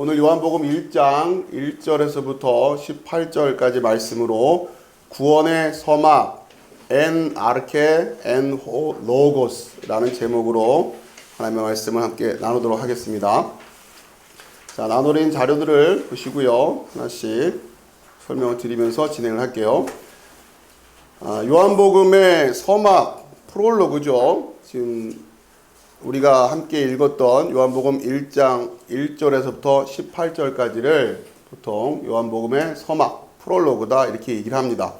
오늘 요한복음 1장 1절에서부터 18절까지 말씀으로 구원의 서막 엔 아르케 엔 호 로고스라는 제목으로 하나님의 말씀을 함께 나누도록 하겠습니다. 자, 나누린 자료들을 보시고요. 하나씩 설명을 드리면서 진행을 할게요. 요한복음의 서막 프롤로그죠. 지금 우리가 함께 읽었던 요한복음 1장 1절에서부터 18절까지를 보통 요한복음의 서막, 프롤로그다 이렇게 얘기를 합니다.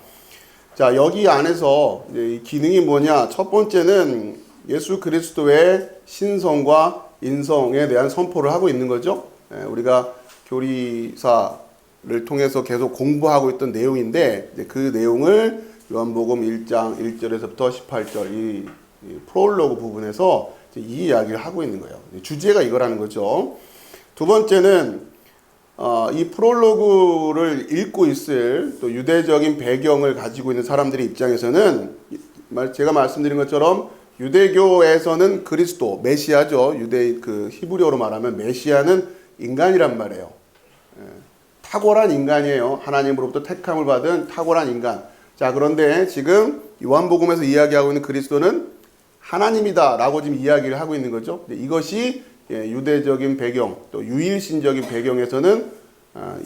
자, 여기 안에서 이 기능이 뭐냐? 첫 번째는 예수 그리스도의 신성과 인성에 대한 선포를 하고 있는 거죠. 우리가 교리사를 통해서 계속 공부하고 있던 내용인데 그 내용을 요한복음 1장 1절에서부터 18절 이 프롤로그 부분에서 이 이야기를 하고 있는 거예요. 주제가 이거라는 거죠. 두 번째는 이 프롤로그를 읽고 있을 또 유대적인 배경을 가지고 있는 사람들의 입장에서는 제가 말씀드린 것처럼 유대교에서는 그리스도, 메시아죠. 히브리어로 말하면 메시아는 인간이란 말이에요. 탁월한 인간이에요. 하나님으로부터 택함을 받은 탁월한 인간. 자, 그런데 지금 요한복음에서 이야기하고 있는 그리스도는 하나님이다 라고 지금 이야기를 하고 있는 거죠. 이것이 유대적인 배경, 또 유일신적인 배경에서는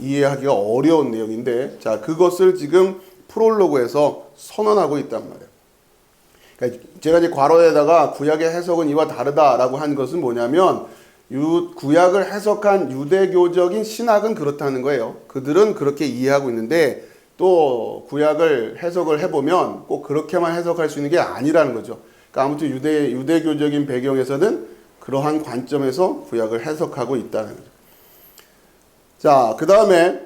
이해하기가 어려운 내용인데, 자, 그것을 지금 프롤로그에서 선언하고 있단 말이에요. 그러니까 제가 이제 괄호에다가 구약의 해석은 이와 다르다라고 한 것은 뭐냐면, 구약을 해석한 유대교적인 신학은 그렇다는 거예요. 그들은 그렇게 이해하고 있는데, 또 구약을 해석을 해보면 꼭 그렇게만 해석할 수 있는 게 아니라는 거죠. 그러니까 아무튼 유대교적인 배경에서는 그러한 관점에서 구약을 해석하고 있다는 거죠. 자, 그 다음에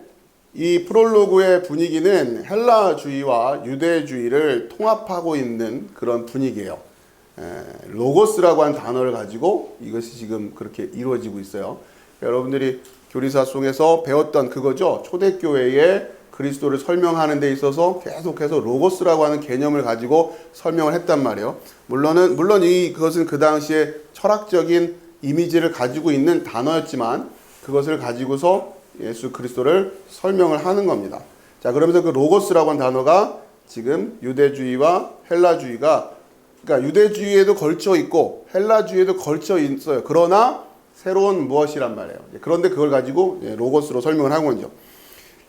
이 프롤로그의 분위기는 헬라주의와 유대주의를 통합하고 있는 그런 분위기예요. 로고스라고 하는 단어를 가지고 이것이 지금 그렇게 이루어지고 있어요. 여러분들이 교리사 속에서 배웠던 그거죠. 초대교회의 그리스도를 설명하는 데 있어서 계속해서 로고스라고 하는 개념을 가지고 설명을 했단 말이에요. 물론 그것은 그 당시에 철학적인 이미지를 가지고 있는 단어였지만 그것을 가지고서 예수 그리스도를 설명을 하는 겁니다. 자, 그러면서 그 로고스라고 하는 단어가 지금 유대주의와 헬라주의가, 그러니까 유대주의에도 걸쳐 있고 헬라주의에도 걸쳐 있어요. 그러나 새로운 무엇이란 말이에요. 그런데 그걸 가지고 로고스로 설명을 하는 거죠.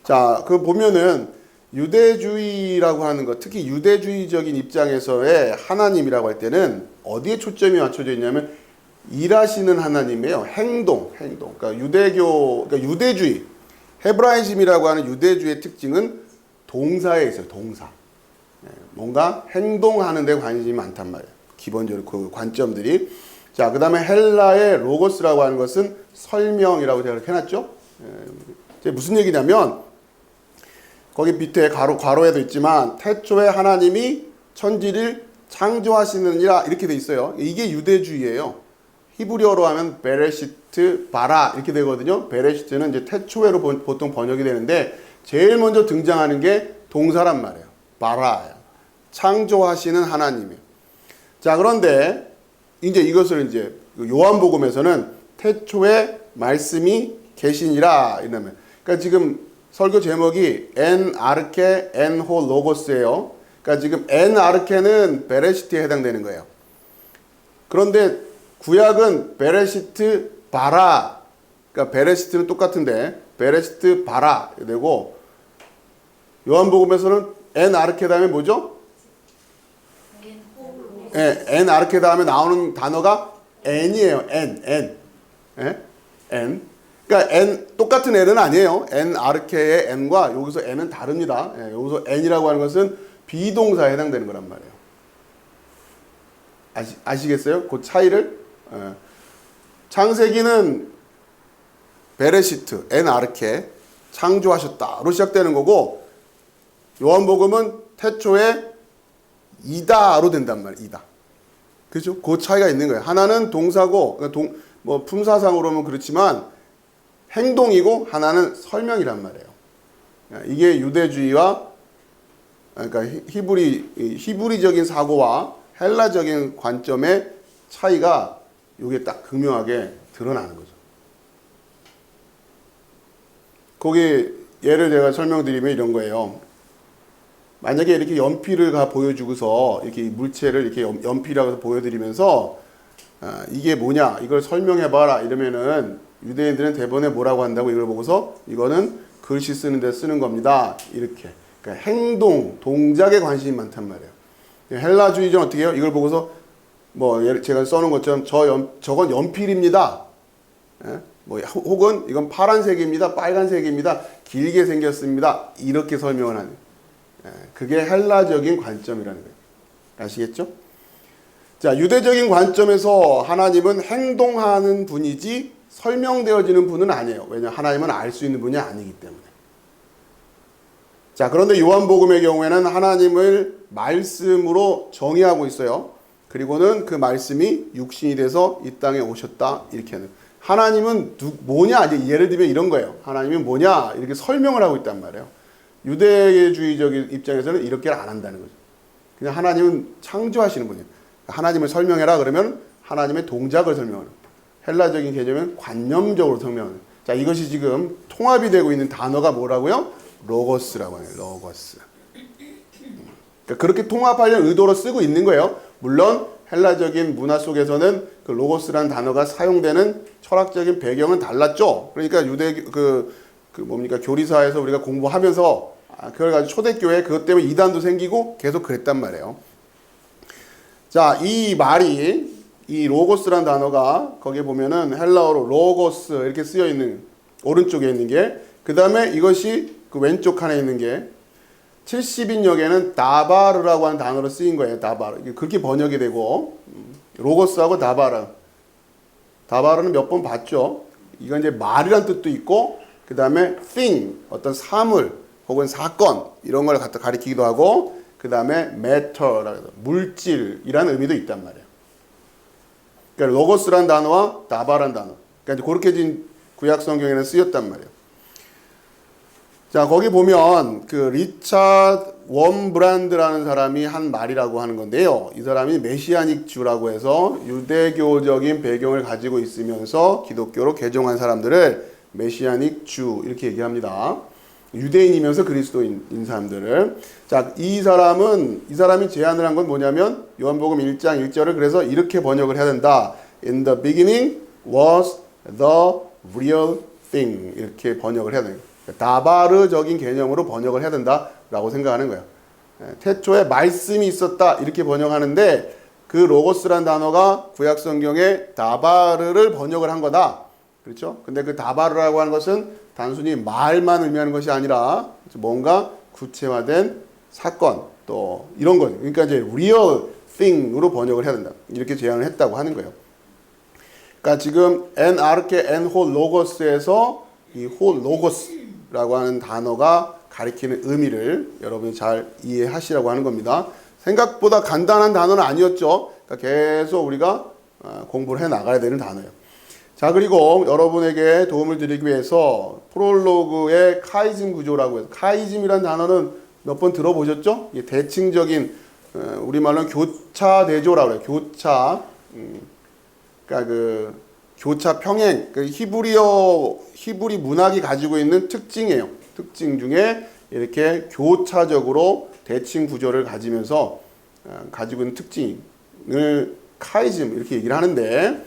자, 그 보면은 유대주의라고 하는 것, 특히 유대주의적인 입장에서의 하나님이라고 할 때는 어디에 초점이 맞춰져 있냐면 일하시는 하나님이에요. 행동. 그러니까 그러니까 유대주의, 헤브라이즘이라고 하는 유대주의의 특징은 동사에 있어요. 동사. 뭔가 행동하는 데 관심이 많단 말이에요. 기본적으로 그 관점들이. 자, 그 다음에 헬라의 로고스라고 하는 것은 설명이라고 제가 이렇게 해놨죠. 무슨 얘기냐면 거기 밑에 괄호에도 있지만 태초에 하나님이 천지를 창조하시느니라 이렇게 돼 있어요. 이게 유대주의예요. 히브리어로 하면 베레시트 바라 이렇게 되거든요. 베레시트는 이제 태초에로 보통 번역이 되는데 제일 먼저 등장하는 게 동사란 말이에요. 바라예요. 창조하시는 하나님이에요. 자, 그런데 이제 이것을 이제 요한복음에서는 태초에 말씀이 계시니라 이러면, 그러니까 지금 설교 제목이 엔 아르케 엔 호 로고스예요. 그러니까 지금 엔 아르케는 베레시트에 해당되는 거예요. 그런데 구약은 베레시트 바라, 그러니까 베레시트는 똑같은데 베레시트 바라 되고, 요한복음에서는 엔 아르케 다음에 뭐죠? 엔 아르케 다음에 나오는 단어가 엔이에요. 엔. 그러니까 똑같은 n은 아니에요. n 아르케의 n과 여기서 n은 다릅니다. 여기서 n이라고 하는 것은 비동사에 해당되는 거란 말이에요. 아시겠어요? 그 차이를? 창세기는 베레시트, n 아르케, 창조하셨다로 시작되는 거고, 요한복음은 태초에 이다로 된단 말이에요. 이다. 그렇죠? 그 차이가 있는 거예요. 하나는 동사고, 뭐 품사상으로는 그렇지만 행동이고 하나는 설명이란 말이에요. 이게 유대주의와, 그러니까 히브리적인 사고와 헬라적인 관점의 차이가 이게 딱 극명하게 드러나는 거죠. 거기 예를 제가 설명드리면 이런 거예요. 만약에 이렇게 연필을 보여주고서 이렇게 물체를 이렇게 연필이라고 해서 보여드리면서 이게 뭐냐 이걸 설명해봐라 이러면은 유대인들은 대본에 뭐라고 한다고 이걸 보고서 이거는 글씨 쓰는 데 쓰는 겁니다. 이렇게. 그러니까 행동, 동작에 관심이 많단 말이에요. 헬라주의자는 어떻게 해요? 이걸 보고서 뭐 제가 써놓은 것처럼 저건 연필입니다. 예? 뭐 혹은 이건 파란색입니다. 빨간색입니다. 길게 생겼습니다. 이렇게 설명을 하는. 예, 그게 헬라적인 관점이라는 거예요. 아시겠죠? 자, 유대적인 관점에서 하나님은 행동하는 분이지 설명되어지는 분은 아니에요. 왜냐하면 하나님은 알 수 있는 분이 아니기 때문에. 자, 그런데 요한복음의 경우에는 하나님을 말씀으로 정의하고 있어요. 그리고는 그 말씀이 육신이 돼서 이 땅에 오셨다. 이렇게 하는. 하나님은 뭐냐? 이제 예를 들면 이런 거예요. 하나님은 뭐냐? 이렇게 설명을 하고 있단 말이에요. 유대주의적인 입장에서는 이렇게 안 한다는 거죠. 그냥 하나님은 창조하시는 분이에요. 하나님을 설명해라 그러면 하나님의 동작을 설명하는. 헬라적인 개념은 관념적으로 설명하는. 자, 이것이 지금 통합이 되고 있는 단어가 뭐라고요? 로고스라고 해요. 로고스. 그러니까 그렇게 통합하려는 의도로 쓰고 있는 거예요. 물론 헬라적인 문화 속에서는 그 로고스라는 단어가 사용되는 철학적인 배경은 달랐죠. 그러니까 유대 뭡니까 교리사에서 우리가 공부하면서 그걸 가지고 초대교회 그것 때문에 이단도 생기고 계속 그랬단 말이에요. 자, 이 말이 이 로고스라는 단어가 거기에 보면은 헬라어로 로고스 이렇게 쓰여 있는 오른쪽에 있는 게 그 다음에 이것이 그 왼쪽 칸에 있는 게 70인역에는 다바르라고 하는 단어로 쓰인 거예요. 다바르. 그렇게 번역이 되고 로고스하고 다바르. 다바르는 몇 번 봤죠. 이건 이제 말이란 뜻도 있고 그 다음에 thing 어떤 사물 혹은 사건 이런 걸 갖다 가리키기도 하고 그 다음에 matter라고 해서 물질이라는 의미도 있단 말이에요. 그러니까 로고스란 단어와 다바란 단어. 그러니까 그렇게 진 구약 성경에는 쓰였단 말이에요. 자, 거기 보면 그 리차드 웜브란드라는 사람이 한 말이라고 하는 건데요. 이 사람이 메시아닉 주라고 해서 유대교적인 배경을 가지고 있으면서 기독교로 개종한 사람들을 메시아닉 주 이렇게 얘기합니다. 유대인이면서 그리스도인 사람들을. 자, 이 사람이 제안을 한 건 뭐냐면 요한복음 1장 1절을 그래서 이렇게 번역을 해야 된다. In the beginning was the real thing. 이렇게 번역을 해야 됩니다. 다바르적인 개념으로 번역을 해야 된다라고 생각하는 거예요. 태초에 말씀이 있었다 이렇게 번역하는데 그 로고스란 단어가 구약 성경에 다바르를 번역을 한 거다. 그렇죠? 근데 그 다바르라고 하는 것은 단순히 말만 의미하는 것이 아니라 뭔가 구체화된 사건 또 이런 거. 그러니까 이제 real thing으로 번역을 해야 된다. 이렇게 제안을 했다고 하는 거예요. 그러니까 지금 en arche en ho logos에서 이 ho logos라고 하는 단어가 가리키는 의미를 여러분이 잘 이해하시라고 하는 겁니다. 생각보다 간단한 단어는 아니었죠. 그러니까 계속 우리가 공부를 해 나가야 되는 단어예요. 자, 그리고 여러분에게 도움을 드리기 위해서 프롤로그의 카이즘 구조라고 해서 카이즘이라는 단어는 몇 번 들어보셨죠? 이게 대칭적인 우리말로는 교차 대조라고 해요. 교차 그러니까 그 교차 평행 그 히브리 문학이 가지고 있는 특징이에요. 특징 중에 이렇게 교차적으로 대칭 구조를 가지면서 가지고 있는 특징을 카이즘 이렇게 얘기를 하는데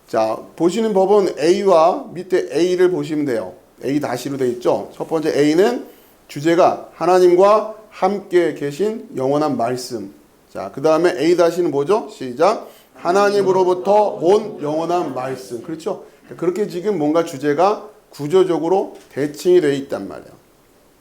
자, 보시는 법은 A와 밑에 A를 보시면 돼요. A 다시로 되어 있죠. 첫 번째 A는 주제가 하나님과 함께 계신 영원한 말씀. 자, 그 다음에 A 다시는 뭐죠? 시작. 하나님으로부터 온 영원한 말씀. 그렇죠? 그렇게 지금 뭔가 주제가 구조적으로 대칭이 되어 있단 말이에요.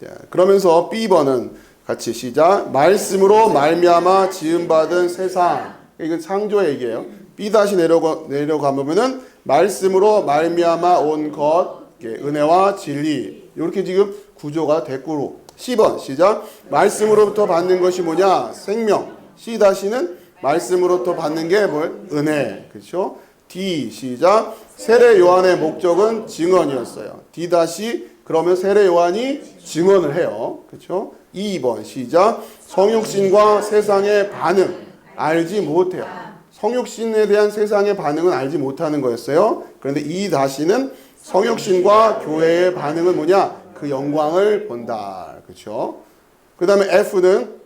자, 그러면서 B번은 같이 시작. 말씀으로 말미암아 지음받은 세상. 이건 창조 얘기예요. B 다시 내려가 보면은 말씀으로 말미암아 온 것, 은혜와 진리. 이렇게 지금 구조가 됐고 C번 시작. 말씀으로부터 받는 것이 뭐냐? 생명. C 다시는 말씀으로부터 받는 게 뭘? 은혜. 그렇죠? D 시작. 세례 요한의 목적은 증언이었어요. D 다시 그러면 세례 요한이 증언을 해요. 그렇죠? 2번 시작. 성육신과 세상의 반응 알지 못해요. 성육신에 대한 세상의 반응은 알지 못하는 거였어요. 그런데 이 다시는 성육신과 교회의 반응은 뭐냐? 그 영광을 본다. 그렇죠? 그 다음에 F는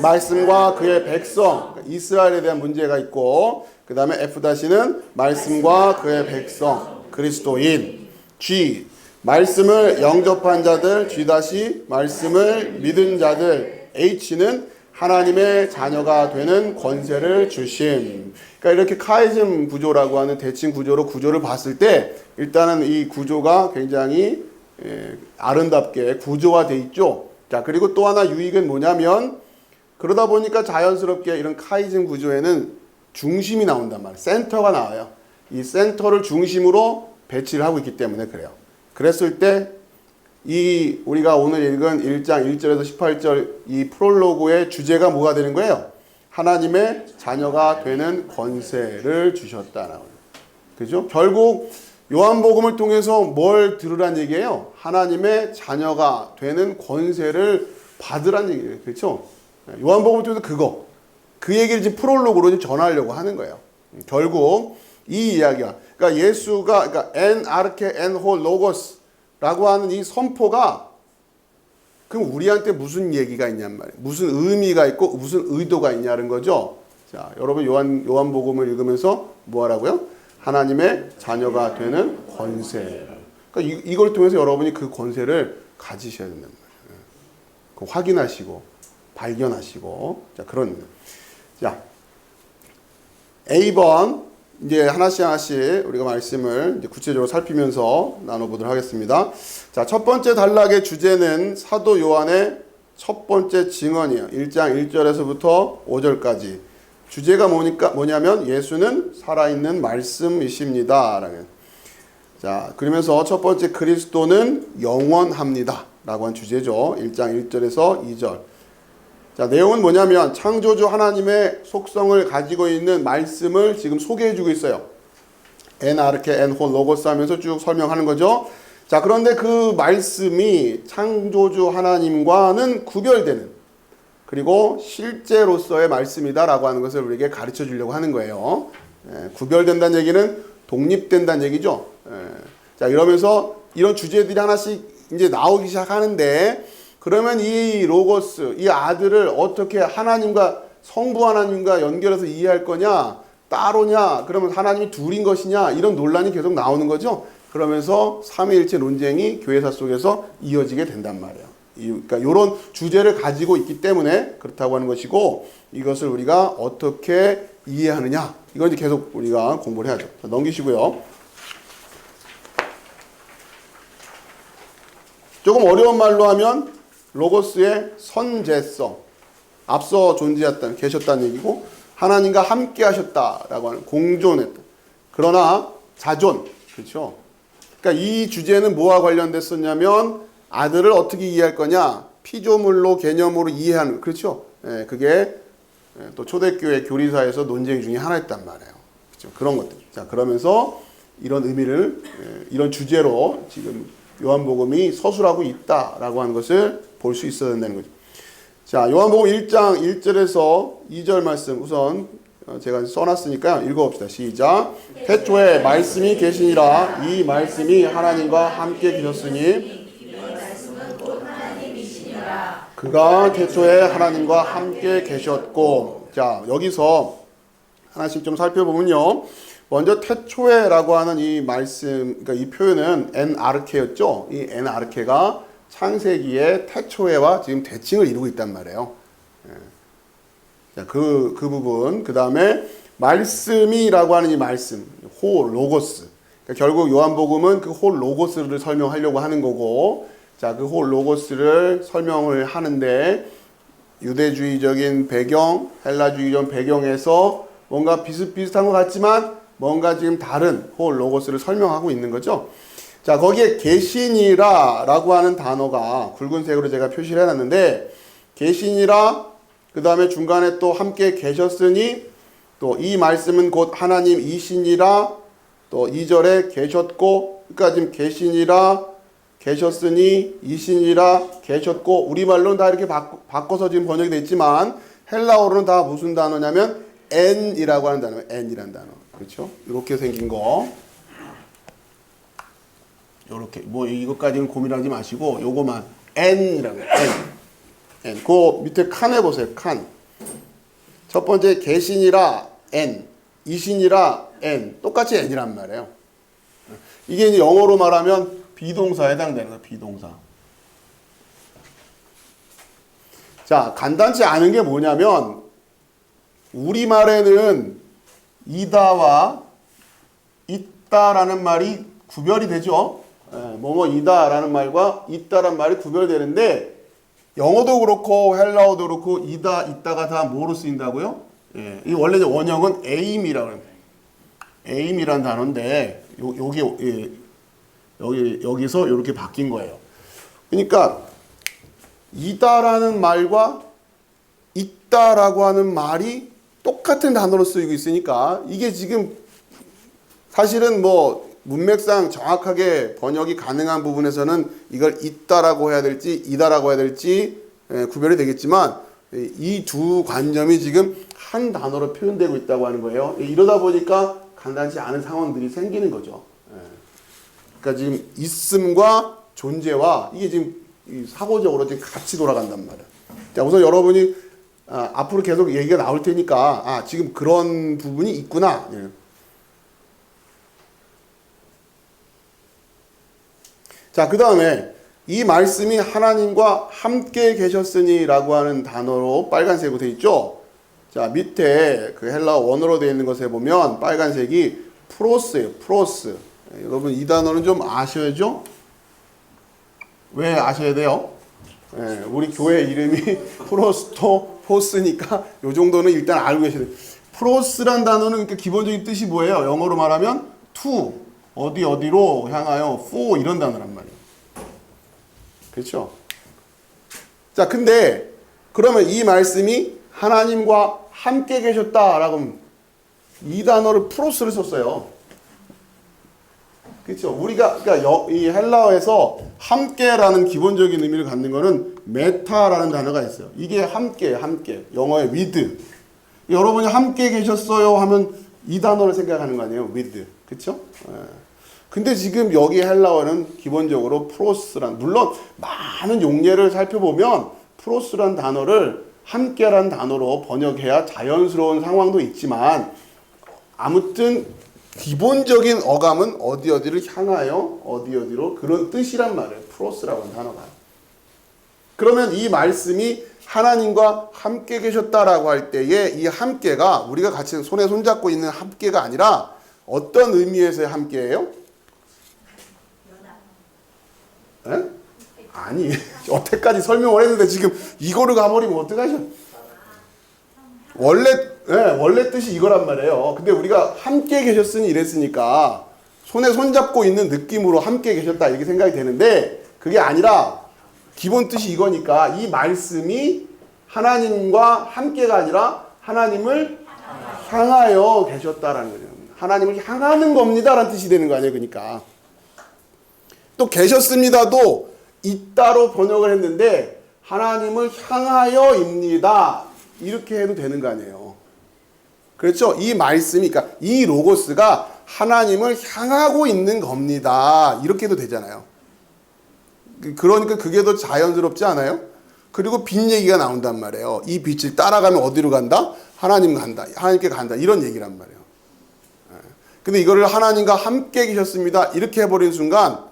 말씀과 그의 백성, 이스라엘에 대한 문제가 있고, 그 다음에 F-는 말씀과 그의 백성, 그리스도인. G, 말씀을 영접한 자들, G- 말씀을 믿은 자들. H는 하나님의 자녀가 되는 권세를 주심. 그러니까 이렇게 카이즘 구조라고 하는 대칭 구조로 구조를 봤을 때 일단은 이 구조가 굉장히 아름답게 구조화돼 있죠. 자, 그리고 또 하나 유익은 뭐냐면 그러다 보니까 자연스럽게 이런 카이즘 구조에는 중심이 나온단 말이에요. 센터가 나와요. 이 센터를 중심으로 배치를 하고 있기 때문에 그래요. 그랬을 때 이 우리가 오늘 읽은 1장 1절에서 18절 이 프롤로그의 주제가 뭐가 되는 거예요? 하나님의 자녀가 되는 권세를 주셨다는 거예요. 그죠? 결국 요한복음을 통해서 뭘 들으란 얘기예요? 하나님의 자녀가 되는 권세를 받으란 얘기예요. 그렇죠? 요한복음을 통해서 그 얘기를 지금 프롤로그로 전하려고 하는 거예요. 결국 이 이야기가 그러니까 예수가 그러니까 엔 아르케 엔 홀 로고스라고 하는 이 선포가 그럼 우리한테 무슨 얘기가 있냔 말이에요. 무슨 의미가 있고 무슨 의도가 있냐는 거죠. 자, 여러분 요한복음을 읽으면서 뭐 하라고요? 하나님의 자녀가 되는 권세. 그러니까 이걸 통해서 여러분이 그 권세를 가지셔야 된단 말이에요. 그 확인하시고 발견하시고 자 그런 자 A번 이제 하나씩 우리가 말씀을 이제 구체적으로 살피면서 나눠보도록 하겠습니다. 자, 첫 번째 단락의 주제는 사도 요한의 첫 번째 증언이에요. 1장 1절에서부터 5절까지. 주제가 뭐냐면 예수는 살아있는 말씀이십니다. 자, 그러면서 첫 번째 그리스도는 영원합니다. 라고 한 주제죠. 1장 1절에서 2절. 자, 내용은 뭐냐면 창조주 하나님의 속성을 가지고 있는 말씀을 지금 소개해주고 있어요. 엔 아르케 엔 홀 로고스 하면서 쭉 설명하는 거죠. 자, 그런데 그 말씀이 창조주 하나님과는 구별되는 그리고 실제로서의 말씀이다라고 하는 것을 우리에게 가르쳐 주려고 하는 거예요. 구별된다는 얘기는 독립된다는 얘기죠. 자, 이러면서 이런 주제들이 하나씩 이제 나오기 시작하는데 그러면 이 로고스, 이 아들을 어떻게 하나님과 성부 하나님과 연결해서 이해할 거냐? 따로냐? 그러면 하나님이 둘인 것이냐? 이런 논란이 계속 나오는 거죠. 그러면서 삼위일체 논쟁이 교회사 속에서 이어지게 된단 말이에요. 그러니까 이런 주제를 가지고 있기 때문에 그렇다고 하는 것이고 이것을 우리가 어떻게 이해하느냐? 이건 이제 계속 우리가 공부를 해야죠. 자, 넘기시고요. 조금 어려운 말로 하면 로고스의 선제성, 앞서 계셨다는 얘기고 하나님과 함께 하셨다라고 하는 공존했다. 그러나 자존, 그렇죠? 그러니까 이 주제는 뭐와 관련됐었냐면 아들을 어떻게 이해할 거냐? 피조물로 개념으로 이해하는, 그렇죠? 그게 또 초대교회 교리사에서 논쟁 중에 하나였단 말이에요. 그렇죠? 그런 것들. 자, 그러면서 이런 의미를 이런 주제로 지금 요한복음이 서술하고 있다라고 하는 것을 볼 수 있어야 된다는 거죠. 자, 요한복음 1장 1절에서 2절 말씀 우선 제가 써놨으니까 읽어봅시다. 시작. 태초에 말씀이 계시니라. 이 말씀이 하나님과 함께 계셨으니 그가 태초에 하나님과 함께 계셨고. 자, 여기서 하나씩 좀 살펴보면요. 먼저 태초에라고 하는 이 말씀, 그러니까 이 표현은 엔아르케였죠. 이 엔아르케가 창세기의 태초에와 지금 대칭을 이루고 있단 말이에요. 자, 그 부분. 그 다음에 말씀이라고 하는 이 말씀, 호 로고스. 그러니까 결국 요한복음은 그 호 로고스를 설명하려고 하는 거고, 자, 그 호 로고스를 설명을 하는데 유대주의적인 배경, 헬라주의적 배경에서 뭔가 비슷비슷한 것 같지만 뭔가 지금 다른 호 로고스를 설명하고 있는 거죠. 자, 거기에 계시니라 라고 하는 단어가 굵은색으로 제가 표시를 해놨는데 계시니라 그 다음에 중간에 또 함께 계셨으니 또 이 말씀은 곧 하나님이시니라 또 2절에 계셨고 그러니까 지금 계시니라 계셨으니 이시니라 계셨고 우리말로는 다 이렇게 바꿔서 지금 번역이 됐지만 헬라어로는 다 무슨 단어냐면 N이라고 하는 단어예요. N이라는 단어. 그렇죠? 이렇게 생긴 거. 요렇게 뭐 이것까지는 고민하지 마시고 요거만 n이라고 해요. n. 그 밑에 칸 해보세요. 칸. 첫 번째 개신이라 n, 이신이라 n. 똑같이 n이란 말이에요. 이게 이제 영어로 말하면 비동사에 해당되는 거예요. 비동사. 자, 간단치 않은 게 뭐냐면 우리말에는 이다와 있다라는 말이 구별이 되죠. 뭐뭐이다라는 말과 있다라는 말이 구별되는데 영어도 그렇고 헬라어도 그렇고 이다, 있다가 다 뭐로 쓰인다고요? 예, 이 원래 원형은 aim이라고 해요. aim이라는 단어인데 여기서 이렇게 바뀐 거예요. 그러니까 이다라는 말과 있다라고 하는 말이 똑같은 단어로 쓰이고 있으니까 이게 지금 사실은 뭐 문맥상 정확하게 번역이 가능한 부분에서는 이걸 있다라고 해야 될지 이다라고 해야 될지 구별이 되겠지만 이 두 관점이 지금 한 단어로 표현되고 있다고 하는 거예요. 이러다 보니까 간단치 않은 상황들이 생기는 거죠. 그러니까 지금 있음과 존재와 이게 지금 사고적으로 지금 같이 돌아간단 말이에요. 자, 우선 여러분이 앞으로 계속 얘기가 나올 테니까 지금 그런 부분이 있구나. 예. 자, 그 다음에 이 말씀이 하나님과 함께 계셨으니 라고 하는 단어로 빨간색으로 되어 있죠. 자, 밑에 그 헬라어 원어로 되어 있는 것에 보면 빨간색이 프로스예요. 프로스. 여러분 이 단어는 좀 아셔야죠. 왜 아셔야 돼요? 예, 우리 교회 이름이 프로스토포스니까 요 정도는 일단 알고 계셔야 돼요. 프로스란 단어는 그러니까 기본적인 뜻이 뭐예요? 영어로 말하면 to, 어디로 향하여, for 이런 단어란 말이에요. 그렇죠? 자, 근데 그러면 이 말씀이 하나님과 함께 계셨다라고 하면 이 단어를 프로스를 썼어요. 그렇죠? 우리가 그러니까 이 헬라어에서 함께라는 기본적인 의미를 갖는 거는 메타라는 단어가 있어요. 이게 함께 영어의 with. 여러분이 함께 계셨어요 하면 이 단어를 생각하는 거 아니에요? with. 그렇죠? 근데 지금 여기 헬라어는 기본적으로 프로스란, 물론 많은 용례를 살펴보면 프로스란 단어를 함께란 단어로 번역해야 자연스러운 상황도 있지만 아무튼 기본적인 어감은 어디를 향하여 어디로 그런 뜻이란 말이에요. 프로스라고 하는 단어가. 그러면 이 말씀이 하나님과 함께 계셨다라고 할 때에 이 함께가 우리가 같이 손에 손잡고 있는 함께가 아니라 어떤 의미에서의 함께예요? 에? 아니, 여태까지 설명을 했는데 지금 이거를 가버리면 어떡하죠? 원래 뜻이 이거란 말이에요. 근데 우리가 함께 계셨으니 이랬으니까 손에 손잡고 있는 느낌으로 함께 계셨다 이렇게 생각이 되는데 그게 아니라 기본 뜻이 이거니까 이 말씀이 하나님과 함께가 아니라 하나님을 향하여 계셨다라는 거죠. 하나님을 향하는 겁니다라는 뜻이 되는 거 아니에요. 그러니까 또 계셨습니다도 있다로 번역을 했는데 하나님을 향하여입니다. 이렇게 해도 되는 거 아니에요. 그렇죠? 이 말씀이, 그러니까 이 로고스가 하나님을 향하고 있는 겁니다. 이렇게 해도 되잖아요. 그러니까 그게 더 자연스럽지 않아요? 그리고 빛 얘기가 나온단 말이에요. 이 빛을 따라가면 어디로 간다? 하나님 간다. 하나님께 간다. 이런 얘기란 말이에요. 근데 이거를 하나님과 함께 계셨습니다. 이렇게 해버린 순간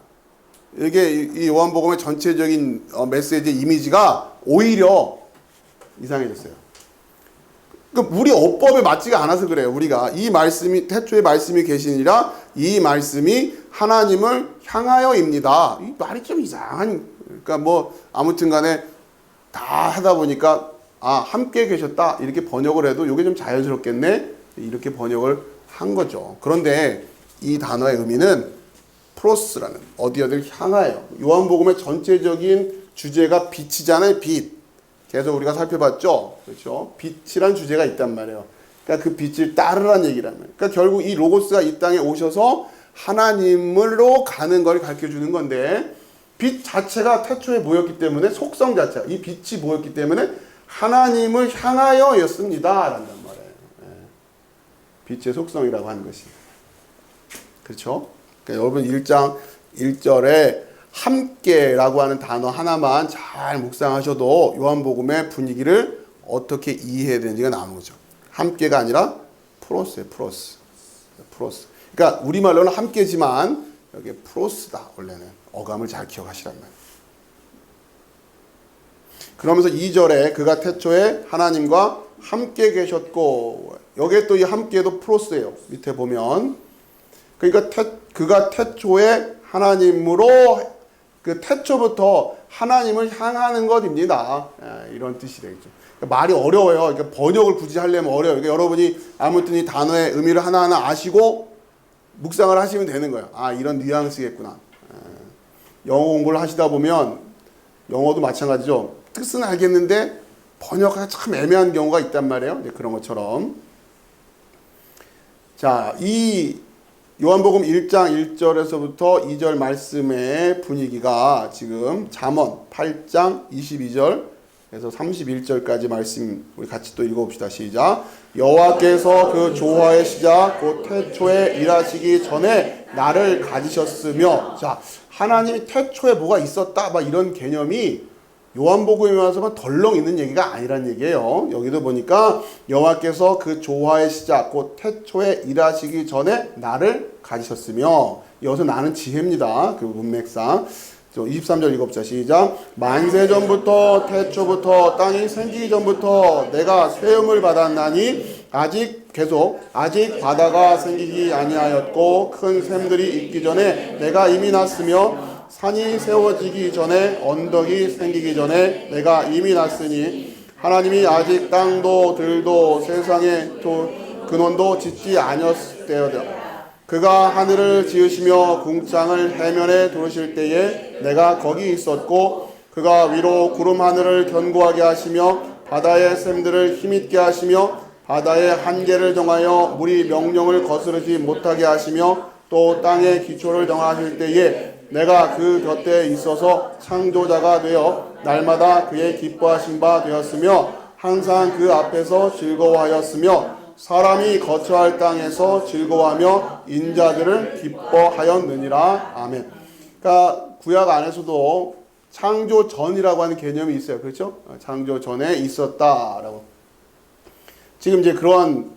이게 이 요한복음의 전체적인 메시지 이미지가 오히려 이상해졌어요. 그러니까 우리 어법에 맞지가 않아서 그래요. 우리가 이 말씀이 태초에 말씀이 계시니라 이 말씀이 하나님을 향하여입니다. 이 말이 좀 이상한. 그러니까 뭐 아무튼간에 다 하다 보니까 함께 계셨다 이렇게 번역을 해도 이게 좀 자연스럽겠네 이렇게 번역을 한 거죠. 그런데 이 단어의 의미는 프로스라는 어디를 향하여. 요한복음의 전체적인 주제가 빛이잖아요. 빛. 계속 우리가 살펴봤죠. 그렇죠? 빛이란 주제가 있단 말이에요. 그러니까 그 빛을 따르라는 얘기란 말이에요. 그러니까 결국 이 로고스가 이 땅에 오셔서 하나님으로 가는 걸 가르쳐 주는 건데 빛 자체가 태초에 뭐였기 때문에 속성 자체가 이 빛이 뭐였기 때문에 하나님을 향하여였습니다. 라는 말이에요. 빛의 속성이라고 하는 것이. 그렇죠? 그러니까 여러분 1장 1절에 함께라고 하는 단어 하나만 잘 묵상하셔도 요한복음의 분위기를 어떻게 이해해야 되는지가 나오는 거죠. 함께가 아니라 프로스예요. 프로스. 그러니까 우리말로는 함께지만 여기 프로스다. 원래는 어감을 잘 기억하시란 말이에요. 그러면서 2절에 그가 태초에 하나님과 함께 계셨고, 여기에 또 이 함께도 프로스예요. 밑에 보면 그러니까 그가 태초에 하나님으로, 그 태초부터 하나님을 향하는 것입니다. 이런 뜻이 되겠죠. 그러니까 말이 어려워요. 그러니까 번역을 굳이 하려면 어려워요. 그러니까 여러분이 아무튼 이 단어의 의미를 하나하나 아시고 묵상을 하시면 되는 거예요. 아, 이런 뉘앙스겠구나. 영어 공부를 하시다 보면 영어도 마찬가지죠. 뜻은 알겠는데 번역하기가 참 애매한 경우가 있단 말이에요. 그런 것처럼. 자, 이 요한복음 1장 1절에서부터 2절 말씀의 분위기가 지금 잠언 8장 22절에서 31절까지 말씀 우리 같이 또 읽어봅시다. 시작. 여호와께서 그 조화의 시작 곧 태초에 일하시기 전에 나를 가지셨으며, 자, 하나님이 태초에 뭐가 있었다 막 이런 개념이 요한복음에 와서만 덜렁 있는 얘기가 아니란 얘기예요. 여기도 보니까 여호와께서 그 조화의 시작 곧 태초에 일하시기 전에 나를 가지셨으며, 여기서 나는 지혜입니다. 그 문맥상 23절 읽어보자. 시작. 만세 전부터 태초부터 땅이 생기기 전부터 내가 세움을 받았나니 아직 바다가 생기기 아니하였고 큰 샘들이 있기 전에 내가 이미 났으며 산이 세워지기 전에 언덕이 생기기 전에 내가 이미 났으니 하나님이 아직 땅도 들도 세상의 근원도 짓지 아니었을 때여다. 그가 하늘을 지으시며 궁창을 해면에 두르실 때에 내가 거기 있었고 그가 위로 구름 하늘을 견고하게 하시며 바다의 샘들을 힘있게 하시며 바다의 한계를 정하여 물이 명령을 거스르지 못하게 하시며 또 땅의 기초를 정하실 때에 내가 그 곁에 있어서 창조자가 되어 날마다 그의 기뻐하신 바 되었으며 항상 그 앞에서 즐거워하였으며 사람이 거처할 땅에서 즐거워하며 인자들을 기뻐하였느니라. 아멘. 그러니까 구약 안에서도 창조 전이라고 하는 개념이 있어요. 그렇죠? 창조 전에 있었다라고. 지금 이제 그러한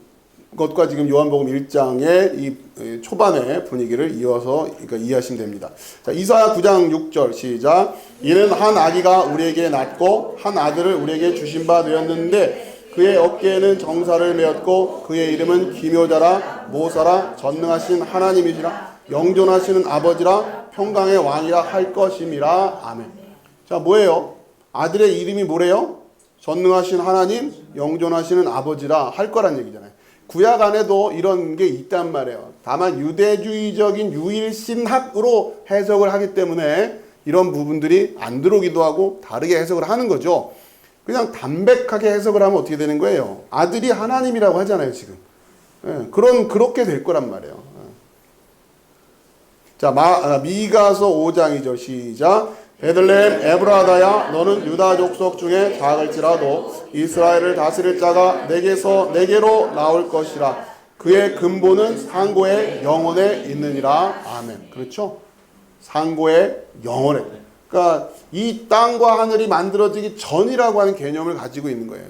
것과 지금 요한복음 1장의 이 초반의 분위기를 이어서 그러니까 이해하시면 됩니다. 자, 이사야 9장 6절 시작. 이는 한 아기가 우리에게 낳고 한 아들을 우리에게 주신 바 되었는데 그의 어깨에는 정사를 메었고 그의 이름은 기묘자라 모사라 전능하신 하나님이시라 영존하시는 아버지라 평강의 왕이라 할 것임이라. 아멘. 자, 뭐예요? 아들의 이름이 뭐래요? 전능하신 하나님, 영존하시는 아버지라 할 거란 얘기잖아요. 구약 안에도 이런 게 있단 말이에요. 다만 유대주의적인 유일신학으로 해석을 하기 때문에 이런 부분들이 안 들어오기도 하고 다르게 해석을 하는 거죠. 그냥 담백하게 해석을 하면 어떻게 되는 거예요? 아들이 하나님이라고 하잖아요, 지금. 그렇게 될 거란 말이에요. 자, 미가서 5장 2절 시작. 베들레헴 에브라다야 너는 유다 족속 중에 작을지라도 이스라엘을 다스릴 자가 내게로 나올 것이라. 그의 근본은 상고의 영혼에 있느니라. 아멘. 그렇죠? 상고의 영혼에. 그러니까 이 땅과 하늘이 만들어지기 전이라고 하는 개념을 가지고 있는 거예요.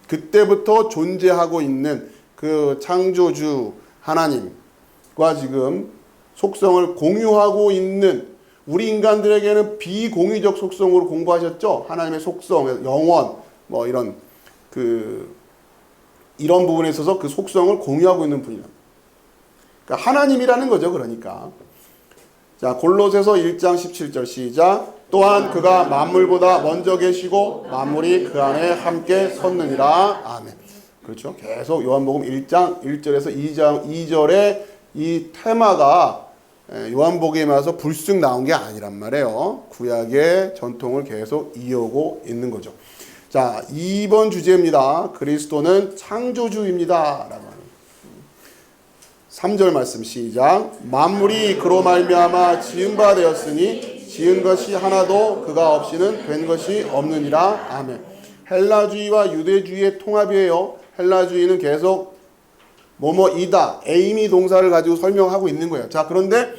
그때부터 존재하고 있는 그 창조주 하나님과 지금 속성을 공유하고 있는, 우리 인간들에게는 비공유적 속성으로 공부하셨죠. 하나님의 속성, 영원, 뭐 이런 부분에 있어서 그 속성을 공유하고 있는 분이다. 그러니까 하나님이라는 거죠. 그러니까. 자, 골로새서 1장 17절 시작. 또한 그가 만물보다 먼저 계시고 만물이 그 안에 함께 섰느니라. 아멘. 그렇죠. 계속 요한복음 1장 1절에서 2장 2절에 이 테마가 요한복음에 와서 불쑥 나온 게 아니란 말이에요. 구약의 전통을 계속 이어오고 있는 거죠. 자, 2번 주제입니다. 그리스도는 창조주입니다. 라고 하는 3절 말씀 시작. 만물이 그로 말미암아 지은 바 되었으니 지은 것이 하나도 그가 없이는 된 것이 없느니라. 아멘. 헬라주의와 유대주의의 통합이에요. 헬라주의는 계속 뭐뭐이다, 에이미 동사를 가지고 설명하고 있는 거예요. 자, 그런데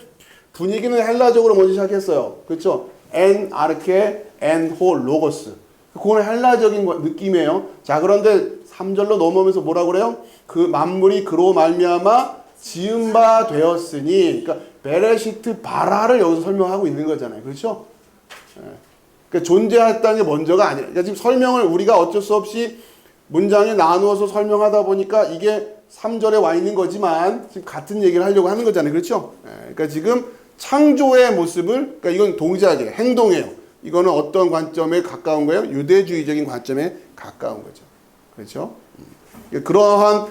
분위기는 헬라적으로 먼저 시작했어요. 그렇죠? 엔 아르케 엔 호 로고스. 그거는 헬라적인 느낌이에요. 자, 그런데 3절로 넘어오면서 뭐라고 그래요? 그 만물이 그로 말미암아 지은 바 되었으니, 그러니까 베레시트 바라를 여기서 설명하고 있는 거잖아요. 그렇죠? 그러니까 존재했다는 게 먼저가 아니라, 그러니까 지금 설명을 우리가 어쩔 수 없이 문장에 나누어서 설명하다 보니까 이게 3절에 와 있는 거지만 지금 같은 얘기를 하려고 하는 거잖아요. 그렇죠? 그러니까 지금 창조의 모습을, 그러니까 이건 동작이에요. 행동이에요. 이거는 어떤 관점에 가까운 거예요? 유대주의적인 관점에 가까운 거죠. 그렇죠? 그러한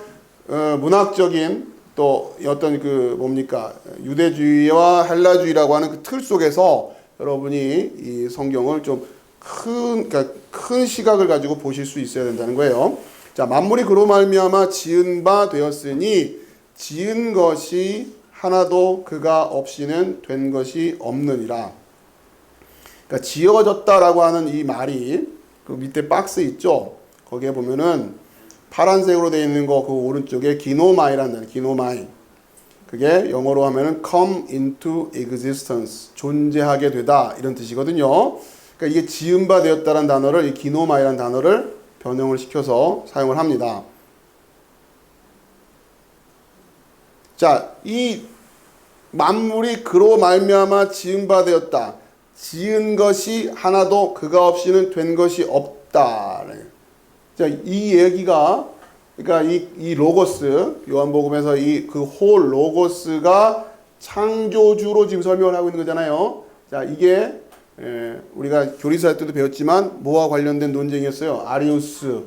문학적인 또 어떤 그 뭡니까? 유대주의와 헬라주의라고 하는 그 틀 속에서 여러분이 이 성경을 좀 그러니까 큰 시각을 가지고 보실 수 있어야 된다는 거예요. 자, 만물이 그로 말미암아 지은 바 되었으니 지은 것이 하나도 그가 없이는 된 것이 없느니라. 그러니까 지어졌다라고 하는 이 말이 그 밑에 박스 있죠? 거기에 보면은 파란색으로 되어 있는 거 그 오른쪽에 기노마이라는 단어, 기노마이. 그게 영어로 하면은 come into existence, 존재하게 되다 이런 뜻이거든요. 그러니까 이게 지은 바 되었다라는 단어를 이 기노마이라는 단어를 변형을 시켜서 사용을 합니다. 자, 이 만물이 그로 말미암아 지은 바 되었다. 지은 것이 하나도 그가 없이는 된 것이 없다. 자, 이 얘기가 그러니까 이 로고스 요한복음에서 이 그 홀 로고스가 창조주로 지금 설명을 하고 있는 거잖아요. 자, 이게 우리가 교리사 때도 배웠지만 뭐와 관련된 논쟁이었어요? 아리우스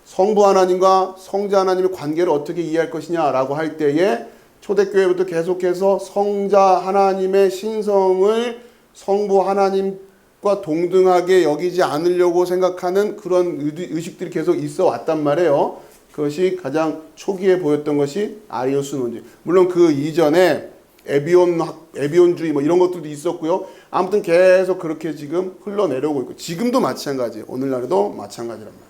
성부 하나님과 성자 하나님의 관계를 어떻게 이해할 것이냐라고 할 때에 초대교회부터 계속해서 성자 하나님의 신성을 성부 하나님과 동등하게 여기지 않으려고 생각하는 그런 의식들이 계속 있어 왔단 말이에요. 그것이 가장 초기에 보였던 것이 아리우스 논쟁. 물론 그 이전에 에비온주의 뭐 이런 것들도 있었고요. 아무튼 계속 그렇게 지금 흘러내려오고 있고 지금도 마찬가지예요. 오늘날에도 마찬가지란 말이에요.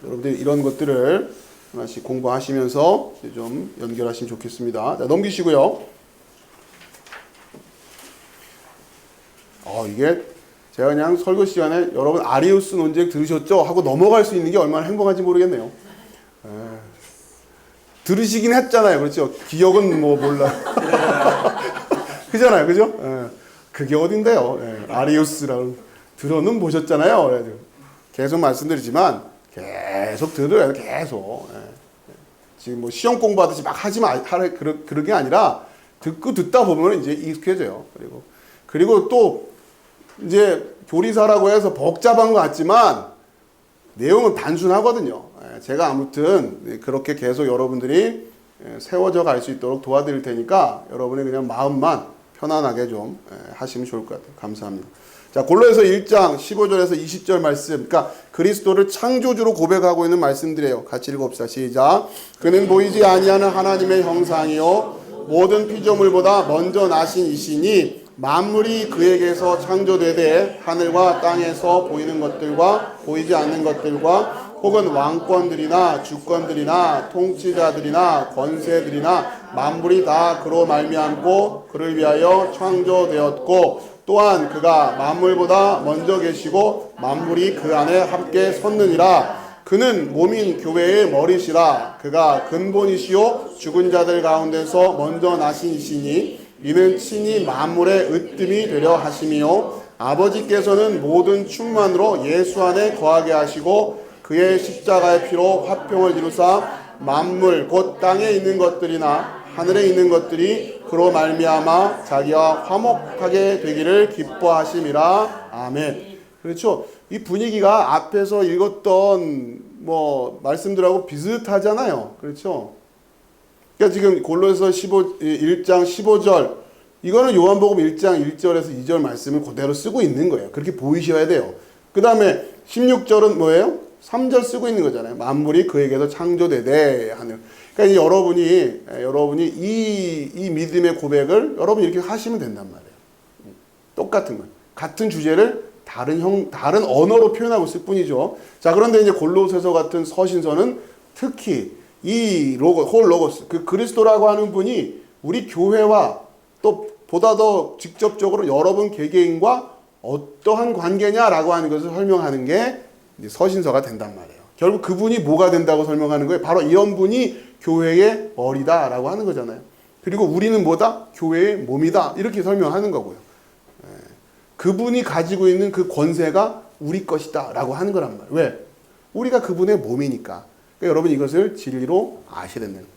여러분들 이런 것들을 하나씩 공부하시면서 좀 연결하시면 좋겠습니다. 자, 넘기시고요. 이게 제가 그냥 설교 시간에 여러분 아리우스 논쟁 들으셨죠? 하고 넘어갈 수 있는 게 얼마나 행복한지 모르겠네요. 들으시긴 했잖아요. 그렇죠? 기억은 뭐 몰라. 그잖아요. 그죠? 그게 어딘데요? 아리우스라고 들어는 보셨잖아요. 계속 말씀드리지만 계속 들어요. 계속. 지금 뭐 시험 공부하듯이 막 하지 그런 게 아니라 듣고 듣다 보면 이제 익숙해져요. 그리고 또 이제 교리사라고 해서 복잡한 것 같지만 내용은 단순하거든요. 제가 아무튼 그렇게 계속 여러분들이 세워져 갈 수 있도록 도와드릴 테니까 여러분의 그냥 마음만 편안하게 좀 하시면 좋을 것 같아요. 감사합니다. 자, 골로새서 1장 15절에서 20절 말씀. 그러니까 그리스도를 창조주로 고백하고 있는 말씀들이에요. 같이 읽어봅시다. 시작. 그는 보이지 아니하는 하나님의 형상이요 모든 피조물보다 먼저 나신 이시니 만물이 그에게서 창조되되 하늘과 땅에서 보이는 것들과 보이지 않는 것들과 혹은 왕권들이나 주권들이나 통치자들이나 권세들이나 만물이 다 그로 말미암고 그를 위하여 창조되었고 또한 그가 만물보다 먼저 계시고 만물이 그 안에 함께 섰느니라. 그는 몸인 교회의 머리시라. 그가 근본이시요 죽은 자들 가운데서 먼저 나신 이시니 이는 친히 만물의 으뜸이 되려 하심이요 아버지께서는 모든 충만으로 예수 안에 거하게 하시고 그의 십자가의 피로 화평을 이루사 만물 곧 땅에 있는 것들이나 하늘에 있는 것들이 그로 말미암아 자기와 화목하게 되기를 기뻐하심이라. 아멘. 그렇죠. 이 분위기가 앞에서 읽었던 뭐 말씀들하고 비슷하잖아요. 그렇죠. 그러니까 지금 골로새서 1장 15절 이거는 요한복음 1장 1절에서 2절 말씀을 그대로 쓰고 있는 거예요. 그렇게 보이셔야 돼요. 그 다음에 16절은 뭐예요? 3절 쓰고 있는 거잖아요. 만물이 그에게서 창조되되 하는. 그러니까 여러분이 이 믿음의 고백을 여러분이 이렇게 하시면 된단 말이에요. 똑같은 거. 같은 주제를 다른 언어로 표현하고 있을 뿐이죠. 자, 그런데 이제 골로새서 같은 서신서는 특히 이 홀 로고스, 그 그리스도라고 하는 분이 우리 교회와 또 보다 더 직접적으로 여러분 개개인과 어떠한 관계냐라고 하는 것을 설명하는 게 이제 서신서가 된단 말이에요. 결국 그분이 뭐가 된다고 설명하는 거예요? 바로 이런 분이 교회의 머리다라고 하는 거잖아요. 그리고 우리는 뭐다? 교회의 몸이다. 이렇게 설명하는 거고요. 그분이 가지고 있는 그 권세가 우리 것이다 라고 하는 거란 말이에요. 왜? 우리가 그분의 몸이니까. 그러니까 여러분 이것을 진리로 아셔야 된다는 거예요.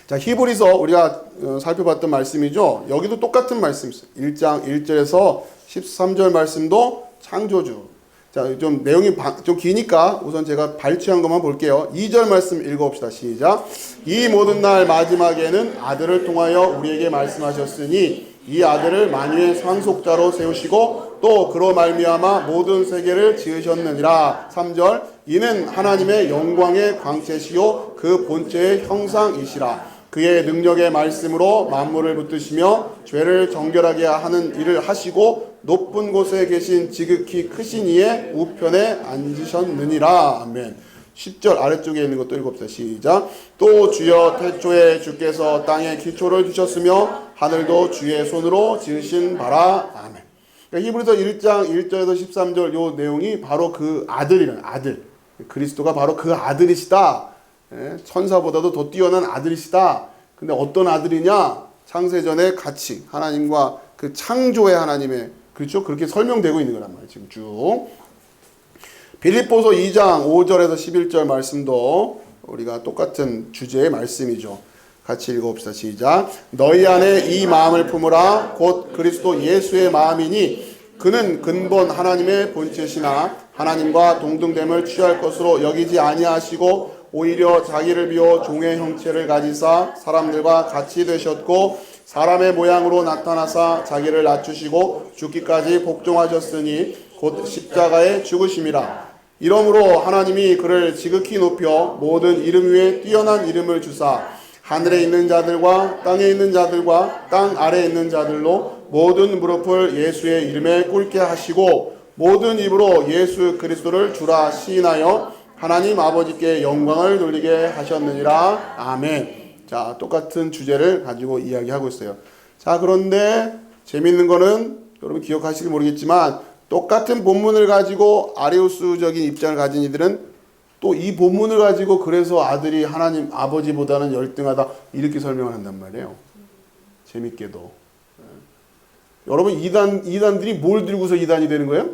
자, 히브리서 우리가 살펴봤던 말씀이죠. 여기도 똑같은 말씀이 있어요. 1장 1절에서 13절 말씀도 창조주. 자, 좀 내용이 좀 기니까 우선 제가 발췌한 것만 볼게요. 2절 말씀 읽어봅시다. 시작. 이 모든 날 마지막에는 아들을 통하여 우리에게 말씀하셨으니 이 아들을 만유의 상속자로 세우시고 또 그로 말미암아 모든 세계를 지으셨느니라. 3절. 이는 하나님의 영광의 광채시요 그 본체의 형상이시라. 그의 능력의 말씀으로 만물을 붙드시며 죄를 정결하게 하는 일을 하시고 높은 곳에 계신 지극히 크신 이의 우편에 앉으셨느니라. 아멘. 10절 아래쪽에 있는 것도 읽읍시다. 시작. 또 주여 태초에 주께서 땅에 기초를 주셨으며 하늘도 주의 손으로 지으신 바라. 아멘. 그러니까 히브리서 1장 1절에서 13절 요 내용이 바로 그 아들이라는 아들. 그리스도가 바로 그 아들이시다. 천사보다도 더 뛰어난 아들이시다. 근데 어떤 아들이냐? 창세전에 같이 하나님과 그 창조의 하나님의 그렇죠? 그렇게 설명되고 있는 거란 말이에요. 지금 쭉. 빌립보서 2장 5절에서 11절 말씀도 우리가 똑같은 주제의 말씀이죠. 같이 읽어봅시다. 시작. 너희 안에 이 마음을 품으라. 곧 그리스도 예수의 마음이니 그는 근본 하나님의 본체시나 하나님과 동등됨을 취할 것으로 여기지 아니하시고 오히려 자기를 비워 종의 형체를 가지사 사람들과 같이 되셨고 사람의 모양으로 나타나사 자기를 낮추시고 죽기까지 복종하셨으니 곧 십자가에 죽으심이라. 이러므로 하나님이 그를 지극히 높여 모든 이름 위에 뛰어난 이름을 주사 하늘에 있는 자들과 땅에 있는 자들과 땅 아래에 있는 자들로 모든 무릎을 예수의 이름에 꿇게 하시고 모든 입으로 예수 그리스도를 주라 시인하여 하나님 아버지께 영광을 돌리게 하셨느니라. 아멘. 자, 똑같은 주제를 가지고 이야기하고 있어요. 자, 그런데 재밌는 거는 여러분 기억하실지 모르겠지만 똑같은 본문을 가지고 아리우스적인 입장을 가진 이들은 또 이 본문을 가지고 그래서 아들이 하나님 아버지보다는 열등하다 이렇게 설명을 한단 말이에요. 재밌게도. 여러분 이단들이 뭘 들고서 이단이 되는 거예요?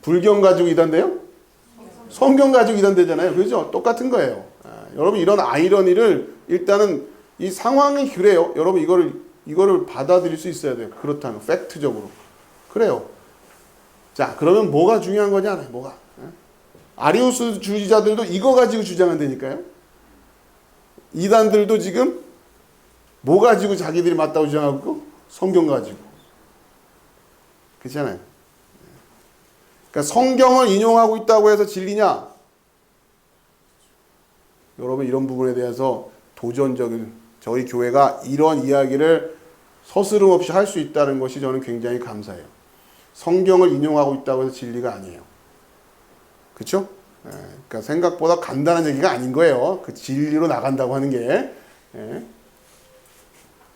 불경 가지고 이단 돼요? 성경 가지고 이단 되잖아요. 그렇죠? 똑같은 거예요. 여러분 이런 아이러니를 일단은 이 상황이 그래요. 여러분 이거를 받아들일 수 있어야 돼요. 그렇다면 팩트적으로. 그래요. 자, 그러면 뭐가 중요한 거냐? 뭐가? 아리우스 주의자들도 이거 가지고 주장한다니까요. 이단들도 지금 뭐 가지고 자기들이 맞다고 주장하고 성경 가지고. 그렇잖아요. 그러니까 성경을 인용하고 있다고 해서 진리냐? 여러분 이런 부분에 대해서 도전적인 저희 교회가 이런 이야기를 서스름 없이 할 수 있다는 것이 저는 굉장히 감사해요. 성경을 인용하고 있다고 해서 진리가 아니에요. 그렇죠? 그러니까 생각보다 간단한 얘기가 아닌 거예요. 그 진리로 나간다고 하는 게.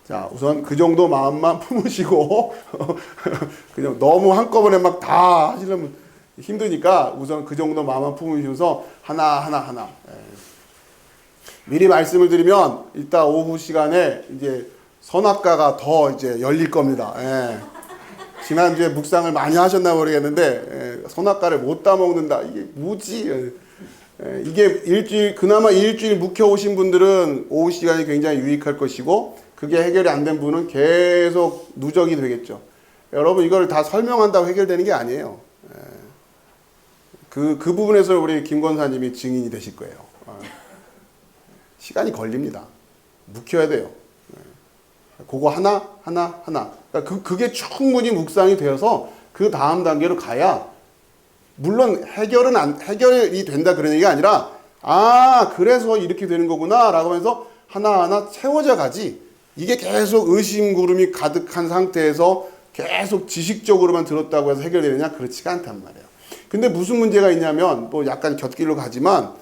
자, 우선 그 정도 마음만 품으시고 그냥 너무 한꺼번에 막 다 하시려면 힘드니까 우선 그 정도 마음만 품으시면서 하나. 미리 말씀을 드리면 이따 오후 시간에 이제 선악과가 더 이제 열릴 겁니다. 지난주에 묵상을 많이 하셨나 모르겠는데 선악과를 못 따먹는다. 이게 뭐지? 이게 그나마 일주일 묵혀오신 분들은 오후 시간이 굉장히 유익할 것이고 그게 해결이 안 된 분은 계속 누적이 되겠죠. 여러분 이걸 다 설명한다고 해결되는 게 아니에요. 그 부분에서 우리 김 권사님이 증인이 되실 거예요. 시간이 걸립니다. 묵혀야 돼요. 그거 하나. 그러니까 그게 충분히 묵상이 되어서 그 다음 단계로 가야 물론 해결이 된다 그런 얘기가 아니라 그래서 이렇게 되는 거구나 라고 하면서 하나하나 채워져 가지. 이게 계속 의심구름이 가득한 상태에서 계속 지식적으로만 들었다고 해서 해결되느냐? 그렇지가 않단 말이에요. 근데 무슨 문제가 있냐면 뭐 약간 곁길로 가지만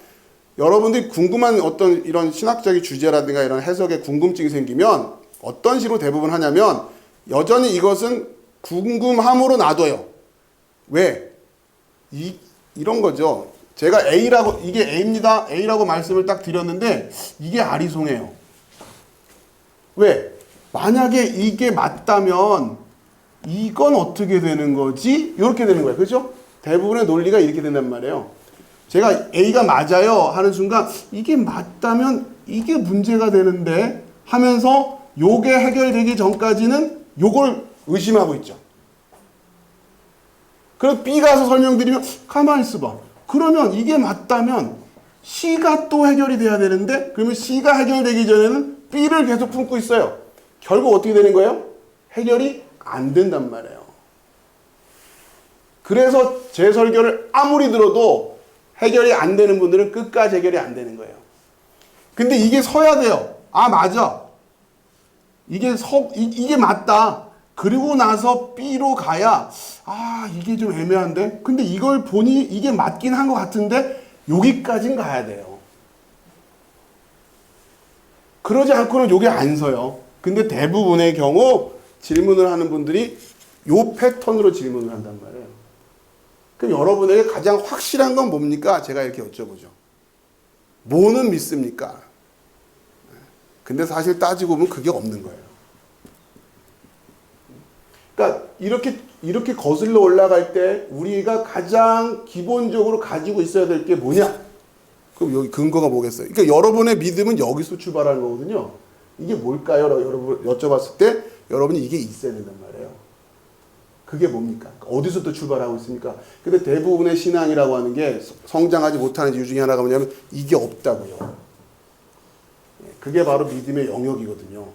여러분들이 궁금한 어떤 이런 신학적인 주제라든가 이런 해석에 궁금증이 생기면 어떤 식으로 대부분 하냐면 여전히 이것은 궁금함으로 놔둬요. 왜? 이런 거죠. 제가 A라고, 이게 A입니다. A라고 말씀을 딱 드렸는데 이게 아리송해요. 왜? 만약에 이게 맞다면 이건 어떻게 되는 거지? 이렇게 되는 거예요. 그죠? 대부분의 논리가 이렇게 된단 말이에요. 제가 A가 맞아요 하는 순간 이게 맞다면 이게 문제가 되는데 하면서 요게 해결되기 전까지는 요걸 의심하고 있죠. 그럼 B 가서 설명드리면 가만히 있어봐. 그러면 이게 맞다면 C가 또 해결이 돼야 되는데 그러면 C가 해결되기 전에는 B를 계속 품고 있어요. 결국 어떻게 되는 거예요? 해결이 안 된단 말이에요. 그래서 제 설교를 아무리 들어도 해결이 안 되는 분들은 끝까지 해결이 안 되는 거예요. 근데 이게 서야 돼요. 아, 맞아. 이게 맞다. 그리고 나서 B로 가야, 아, 이게 좀 애매한데? 근데 이걸 보니 이게 맞긴 한 것 같은데, 여기까진 가야 돼요. 그러지 않고는 여기 안 서요. 근데 대부분의 경우 질문을 하는 분들이 요 패턴으로 질문을 한단 말이에요. 그럼 여러분에게 가장 확실한 건 뭡니까? 제가 이렇게 여쭤보죠. 뭐는 믿습니까? 근데 사실 따지고 보면 그게 없는 거예요. 그러니까 이렇게 거슬러 올라갈 때 우리가 가장 기본적으로 가지고 있어야 될 게 뭐냐? 그럼 여기 근거가 뭐겠어요? 그러니까 여러분의 믿음은 여기서 출발하는 거거든요. 이게 뭘까요? 라고 여러분 여쭤봤을 때 여러분이 이게 있어야 된단 말이에요. 그게 뭡니까? 어디서부터 출발하고 있습니까? 근데 대부분의 신앙이라고 하는 게 성장하지 못하는 이유 중에 하나가 뭐냐면 이게 없다고요. 그게 바로 믿음의 영역이거든요.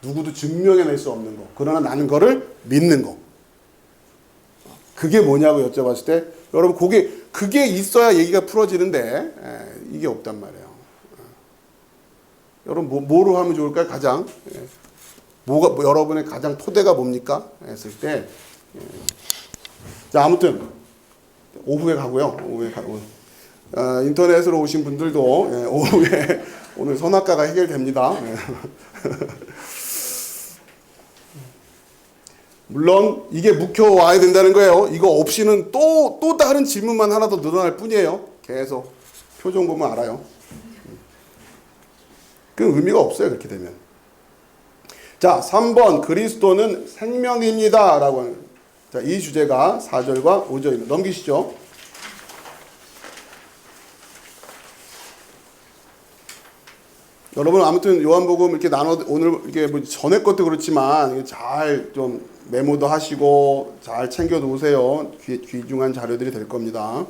누구도 증명해낼 수 없는 거. 그러나 나는 거를 믿는 거. 그게 뭐냐고 여쭤봤을 때 여러분 그게 있어야 얘기가 풀어지는데 이게 없단 말이에요. 여러분 뭐로 하면 좋을까요? 가장 여러분의 가장 토대가 뭡니까? 했을 때 자, 아무튼 오후에 가고요. 인터넷으로 오신 분들도 오후에 오늘 선악과가 해결됩니다. 물론 이게 묵혀와야 된다는 거예요. 이거 없이는 또 다른 질문만 하나 더 늘어날 뿐이에요. 계속 표정 보면 알아요. 그 의미가 없어요. 그렇게 되면. 자, 3번 그리스도는 생명입니다 라고 하는, 자, 이 주제가 4절과 5절입니다. 넘기시죠. 여러분 아무튼 요한복음 이렇게 오늘 이게 뭐 전에 것도 그렇지만 잘 좀 메모도 하시고 잘 챙겨 놓으세요. 귀중한 자료들이 될 겁니다.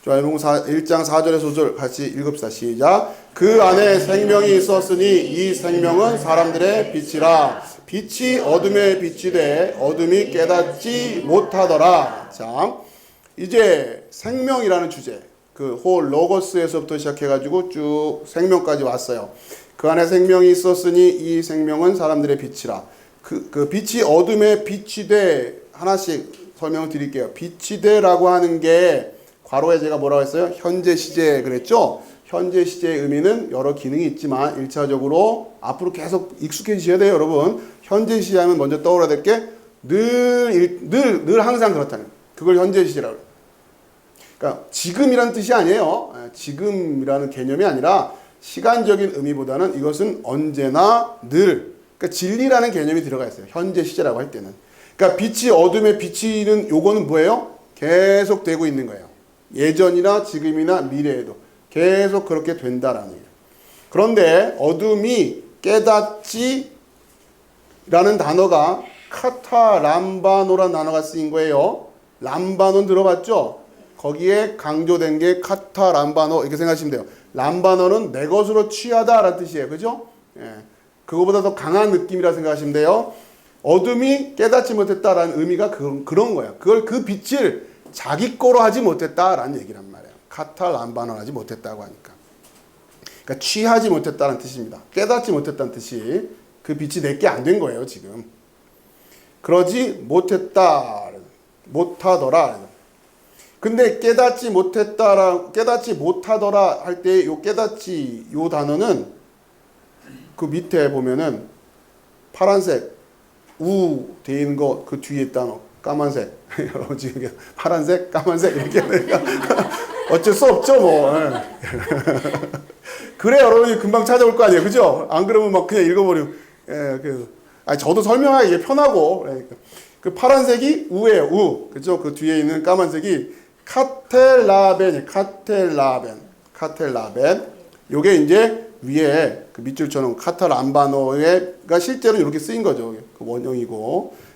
요한복음 1장 4절에서 5절 같이 읽읍시다. 시작. 그 안에 생명이 있었으니 이 생명은 사람들의 빛이라. 빛이 어둠에 빛이 돼 어둠이 깨닫지 못하더라. 자, 이제 생명이라는 주제, 그 홀 로고스에서부터 시작해가지고 쭉 생명까지 왔어요. 그 안에 생명이 있었으니 이 생명은 사람들의 빛이라. 그 빛이 어둠에 빛이 돼, 하나씩 설명을 드릴게요. 빛이 돼라고 하는 게 괄호에 제가 뭐라고 했어요? 현재 시제 그랬죠? 현재 시제의 의미는 여러 기능이 있지만 1차적으로 앞으로 계속 익숙해지셔야 돼요, 여러분. 현재 시제 하면 먼저 떠올라야 될 게 늘 항상 그렇다는 거예요. 그걸 현재 시제라고 해요. 그러니까 지금이라는 뜻이 아니에요. 지금이라는 개념이 아니라 시간적인 의미보다는 이것은 언제나 늘, 그러니까 진리라는 개념이 들어가 있어요. 현재 시제라고 할 때는. 그러니까 빛이 어둠에 비치는 요거는 뭐예요? 계속 되고 있는 거예요. 예전이나 지금이나 미래에도 계속 그렇게 된다라는 거예요. 그런데 어둠이 깨닫지라는 단어가 카타 람바노라는 단어가 쓰인 거예요. 람바노는 들어봤죠? 거기에 강조된 게 카타 람바노 이렇게 생각하시면 돼요. 람바노는 내 것으로 취하다라는 뜻이에요. 그죠? 예. 그거보다 더 강한 느낌이라 생각하시면 돼요. 어둠이 깨닫지 못했다라는 의미가 그런 거예요. 그 빛을 자기 거로 하지 못했다라는 얘기란 말이에요. 카타 람바노 하지 못했다고 하니까. 그러니까 취하지 못했다는 뜻입니다. 깨닫지 못했다는 뜻이 그 빛이 내게 안 된 거예요, 지금. 그러지 못하더라. 근데 깨닫지 못하더라 할 때 요 깨닫지 요 단어는 그 밑에 보면은 파란색 우 돼 있는 거 그 뒤에 단어 까만색 여러분 지금 파란색 까만색 이렇게 어쩔 수 없죠 뭐. 그래 여러분이 금방 찾아올 거 아니에요, 그죠? 안 그러면 막 그냥 읽어버리고. 저도 설명하기 이게 편하고. 그러니까. 그 파란색이 우예요, 우. 그죠? 그 뒤에 있는 까만색이 카텔라벤. 요게 이제 위에 그 밑줄처럼 카탈람바노가 실제로 이렇게 쓰인 거죠. 그 원형이고.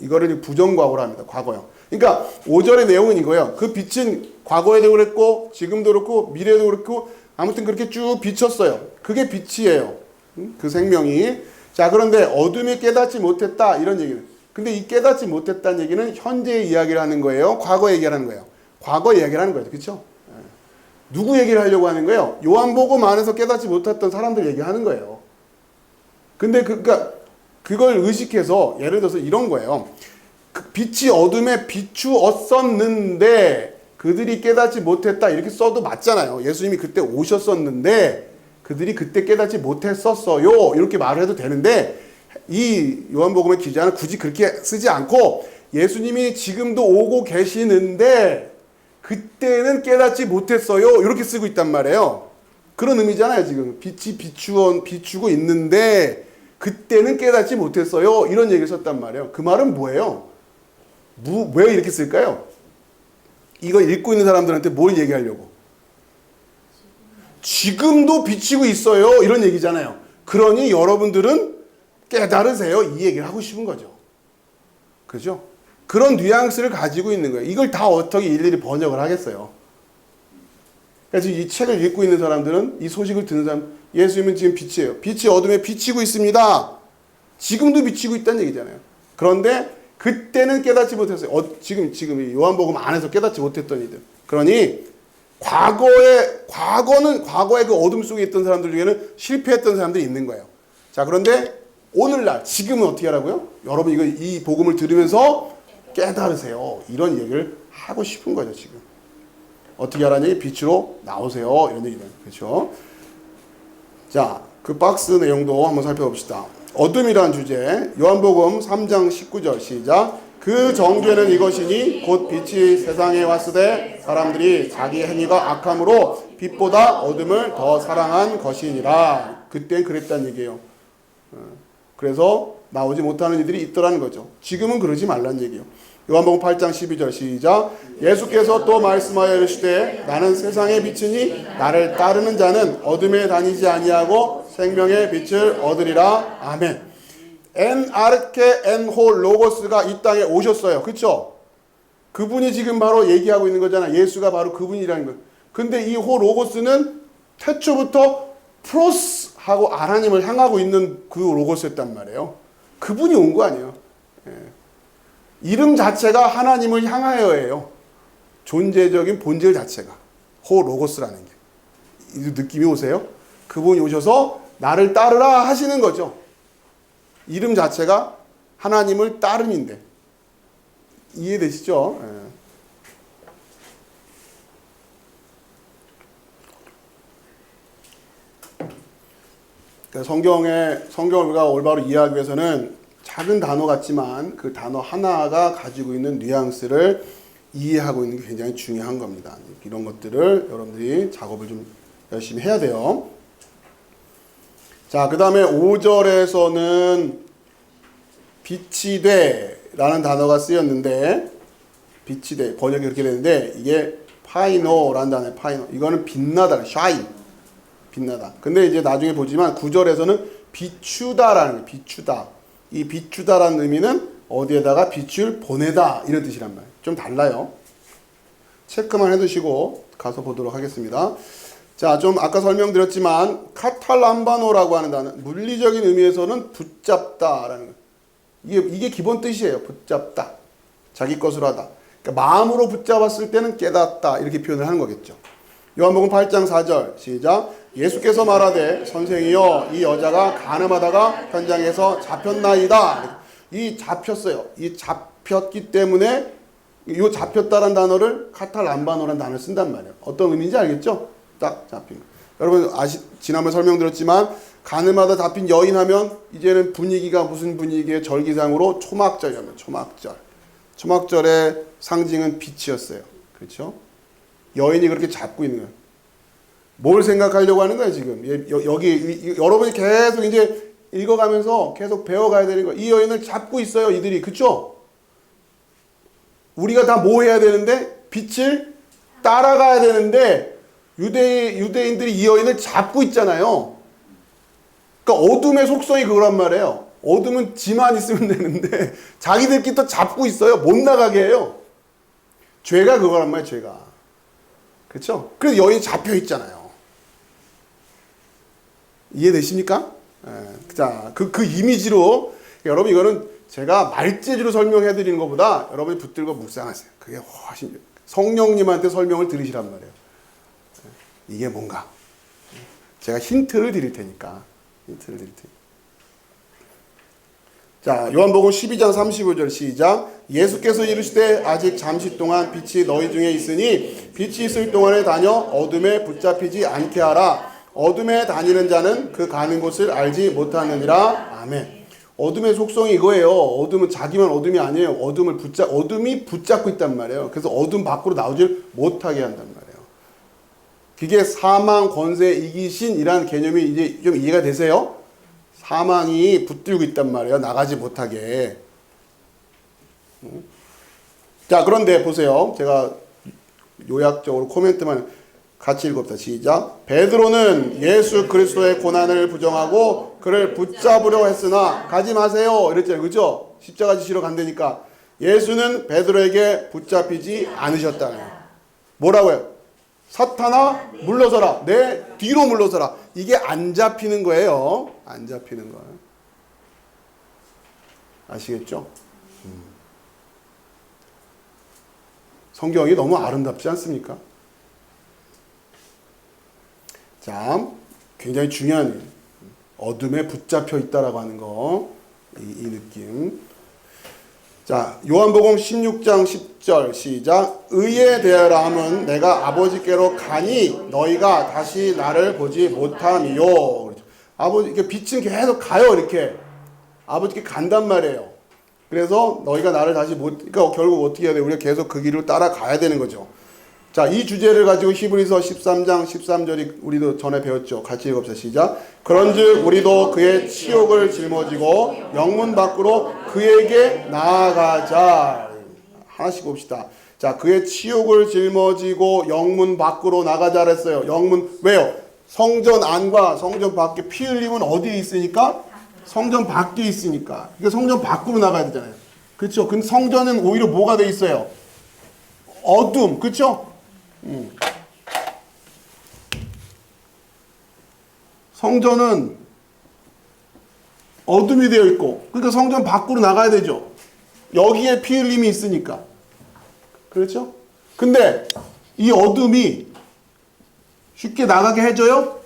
이거를 부정과거로 합니다. 과거형. 그러니까 5절의 내용은 이거예요. 그 빛은 과거에도 그랬고, 지금도 그렇고, 미래에도 그렇고, 아무튼 그렇게 쭉 비쳤어요. 그게 빛이에요. 그 생명이. 자, 그런데 어둠이 깨닫지 못했다. 이런 얘기는. 근데 이 깨닫지 못했다는 얘기는 현재의 이야기를 하는 거예요? 과거 얘기를 하는 거예요? 과거 얘기를 하는 거예요. 그렇죠? 누구 얘기를 하려고 하는 거예요? 요한복음 안에서 깨닫지 못했던 사람들 얘기하는 거예요. 근데 그러니까 그걸 의식해서 예를 들어서 이런 거예요. 그 빛이 어둠에 비추었었는데 그들이 깨닫지 못했다 이렇게 써도 맞잖아요. 예수님이 그때 오셨었는데 그들이 그때 깨닫지 못했었어요. 이렇게 말을 해도 되는데 이 요한복음의 기자는 굳이 그렇게 쓰지 않고 예수님이 지금도 오고 계시는데 그때는 깨닫지 못했어요. 이렇게 쓰고 있단 말이에요. 그런 의미잖아요. 지금 빛이 비추고 있는데 그때는 깨닫지 못했어요. 이런 얘기를 썼단 말이에요. 그 말은 뭐예요? 왜 이렇게 쓸까요? 이거 읽고 있는 사람들한테 뭘 얘기하려고? 지금도 비치고 있어요. 이런 얘기잖아요. 그러니 여러분들은 깨달으세요. 이 얘기를 하고 싶은 거죠. 그죠? 그런 뉘앙스를 가지고 있는 거예요. 이걸 다 어떻게 일일이 번역을 하겠어요. 그래서 이 책을 읽고 있는 사람들은 이 소식을 듣는 사람 예수님은 지금 빛이에요. 빛이 어둠에 비치고 있습니다. 지금도 비치고 있다는 얘기잖아요. 그런데 그때는 깨닫지 못했어요. 지금 이 요한복음 안에서 깨닫지 못했던 이들. 그러니 과거의 그 어둠 속에 있던 사람들 중에는 실패했던 사람들이 있는 거예요. 자, 그런데 오늘날 지금은 어떻게 하라고요? 여러분 이 복음을 들으면서 깨달으세요. 이런 얘기를 하고 싶은 거죠, 지금. 어떻게 하라는 얘기? 빛으로 나오세요. 이런 얘기는. 그렇죠? 자, 그 박스 내용도 한번 살펴봅시다. 어둠이라는 주제, 요한복음 3장 19절 시작. 그 정죄는 이것이니 곧 빛이 세상에 왔으되 사람들이 자기 행위가 악함으로 빛보다 어둠을 더 사랑한 것이니라. 그땐 그랬다는 얘기예요. 그래서 나오지 못하는 이들이 있더라는 거죠. 지금은 그러지 말라는 얘기예요. 요한복음 8장 12절 시작. 예수께서 또 말씀하여 이르시되 나는 세상의 빛이니 나를 따르는 자는 어둠에 다니지 아니하고 생명의 빛을 얻으리라. 아멘. 엔 아르케 엔호 로고스가 이 땅에 오셨어요. 그렇죠? 그분이 지금 바로 얘기하고 있는 거잖아. 예수가 바로 그분이라는 거예요. 근데 이 호 로고스는 태초부터 프로스하고 하나님을 향하고 있는 그 로고스였단 말이에요. 그분이 온 거 아니에요. 이름 자체가 하나님을 향하여예요. 존재적인 본질 자체가 호 로고스라는 게. 이 느낌이 오세요? 그분이 오셔서 나를 따르라 하시는 거죠. 이름 자체가 하나님을 따름인데. 이해되시죠? 성경을 우리가 올바로 이해하기 위해서는 작은 단어 같지만 그 단어 하나가 가지고 있는 뉘앙스를 이해하고 있는 게 굉장히 중요한 겁니다. 이런 것들을 여러분들이 작업을 좀 열심히 해야 돼요. 자, 그 다음에 5절에서는 빛이 돼 라는 단어가 쓰였는데, 빛이 돼 번역이 그렇게 되는데 이게 파이노라는 단어예요. 파이노. 이거는 빛나다, 샤인, 빛나다. 근데 이제 나중에 보지만 9절에서는 비추다라는 거예요. 비추다. 이 비추다라는 의미는 어디에다가 빛을 보내다 이런 뜻이란 말이에요. 좀 달라요. 체크만 해두시고 가서 보도록 하겠습니다. 자, 좀 아까 설명드렸지만 카탈람바노라고 하는 단어, 물리적인 의미에서는 붙잡다라는 거예요. 이게 기본 뜻이에요. 붙잡다. 자기 것으로 하다. 그러니까 마음으로 붙잡았을 때는 깨닫다 이렇게 표현을 하는 거겠죠. 요한복음 8장 4절 시작. 예수께서 말하되 선생이여 이 여자가 간음하다가 현장에서 잡혔나이다. 이 잡혔어요. 이 잡혔기 때문에 이 잡혔다라는 단어를 카탈람바노라는 단어를 쓴단 말이에요. 어떤 의미인지 알겠죠? 딱 잡힌 거. 여러분 지난번에 설명드렸지만 가늠하다 잡힌 여인 하면 이제는 분위기가 무슨 분위기에 절기상으로 초막절이라면 초막절. 초막절의 상징은 빛이었어요. 그렇죠? 여인이 그렇게 잡고 있는 거예요. 뭘 생각하려고 하는 거예요, 지금? 여기 여러분이 계속 이제 읽어가면서 계속 배워가야 되는 거예요. 이 여인을 잡고 있어요, 이들이. 그렇죠? 우리가 다 뭐 해야 되는데? 빛을 따라가야 되는데 유대인들이 이 여인을 잡고 있잖아요. 그러니까 어둠의 속성이 그거란 말이에요. 어둠은 지만 있으면 되는데 자기들끼리 또 잡고 있어요. 못 나가게 해요. 죄가 그거란 말이에요. 죄가. 그렇죠? 그래서 여인이 잡혀 있잖아요. 이해되십니까? 자, 그 이미지로 여러분 이거는 제가 말재주로 설명해 드리는 것보다 여러분이 붙들고 묵상하세요. 그게 훨씬 성령님한테 설명을 들으시란 말이에요. 이게 뭔가? 제가 힌트를 드릴 테니까. 자, 요한복음 12장 35절 시작. 예수께서 이르시되 아직 잠시 동안 빛이 너희 중에 있으니 빛이 있을 동안에 다녀 어둠에 붙잡히지 않게 하라. 어둠에 다니는 자는 그 가는 곳을 알지 못하느니라. 아멘. 어둠의 속성이 이거예요. 어둠은 자기만 어둠이 아니에요. 어둠이 붙잡고 있단 말이에요. 그래서 어둠 밖으로 나오질 못하게 한단 말이에요. 그게 사망 권세 이기신이라는 개념이 이제 좀 이해가 되세요? 사망이 붙들고 있단 말이에요. 나가지 못하게. 자, 그런데 보세요. 제가 요약적으로 코멘트만 같이 읽읍시다. 시작. 베드로는 예수 그리스도의 고난을 부정하고 그를 붙잡으려 했으나 가지 마세요. 이랬잖아요. 그죠? 십자가 지시러 간다니까. 예수는 베드로에게 붙잡히지 않으셨다네요. 뭐라고요? 사탄아 물러서라. 내 뒤로 물러서라. 이게 안 잡히는 거예요. 안 잡히는 거예요. 아시겠죠? 성경이 너무 아름답지 않습니까? 자, 굉장히 중요한 일. 어둠에 붙잡혀 있다라고 하는 거. 이 느낌. 자, 요한복음 16장 10절 시작. 의에 대하라 함은 내가 아버지께로 가니 너희가 다시 나를 보지 못함이요. 아버지, 이렇게 빛은 계속 가요. 이렇게 아버지께 간단 말이에요. 그래서 너희가 나를 다시 그러니까 결국 어떻게 해야 돼? 우리가 계속 그 길을 따라가야 되는 거죠. 자, 이 주제를 가지고 히브리서 13장 13절이 우리도 전에 배웠죠. 같이 읽읍시다. 시작. 그런즉 우리도 그의 치욕을 짊어지고 영문 밖으로 그에게 나아가자. 하나씩 봅시다. 자, 그의 치욕을 짊어지고 영문 밖으로 나가자 그랬어요. 영문, 왜요? 성전 안과 성전 밖에 피 흘림은 어디에 있으니까? 성전 밖에 있으니까. 그러니까 성전 밖으로 나가야 되잖아요. 그렇죠? 근데 성전은 오히려 뭐가 돼 있어요? 어둠. 그렇죠? 성전은 어둠이 되어 있고, 그러니까 성전 밖으로 나가야 되죠. 여기에 피 흘림이 있으니까. 그렇죠? 근데 이 어둠이 쉽게 나가게 해줘요?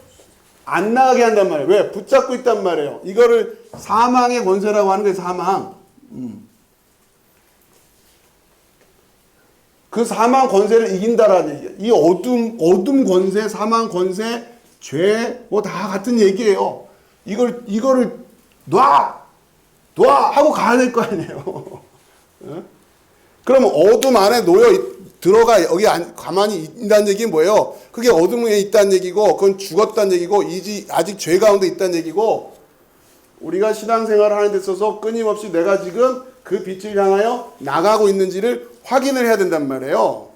안 나가게 한단 말이에요. 왜? 붙잡고 있단 말이에요. 이거를 사망의 권세라고 하는 거예요. 사망. 그 사망 권세를 이긴다라는 얘기예요. 이 어둠 권세, 사망 권세, 죄, 뭐 다 같은 얘기예요. 이거를 놔 하고 가야 될 거 아니에요. 그러면 어둠 안에 들어가 여기 가만히 있다는 얘기는 뭐예요? 그게 어둠에 있다는 얘기고, 그건 죽었다는 얘기고, 아직 죄 가운데 있다는 얘기고, 우리가 신앙생활을 하는 데 있어서 끊임없이 내가 지금 그 빛을 향하여 나가고 있는지를 확인을 해야 된단 말이에요.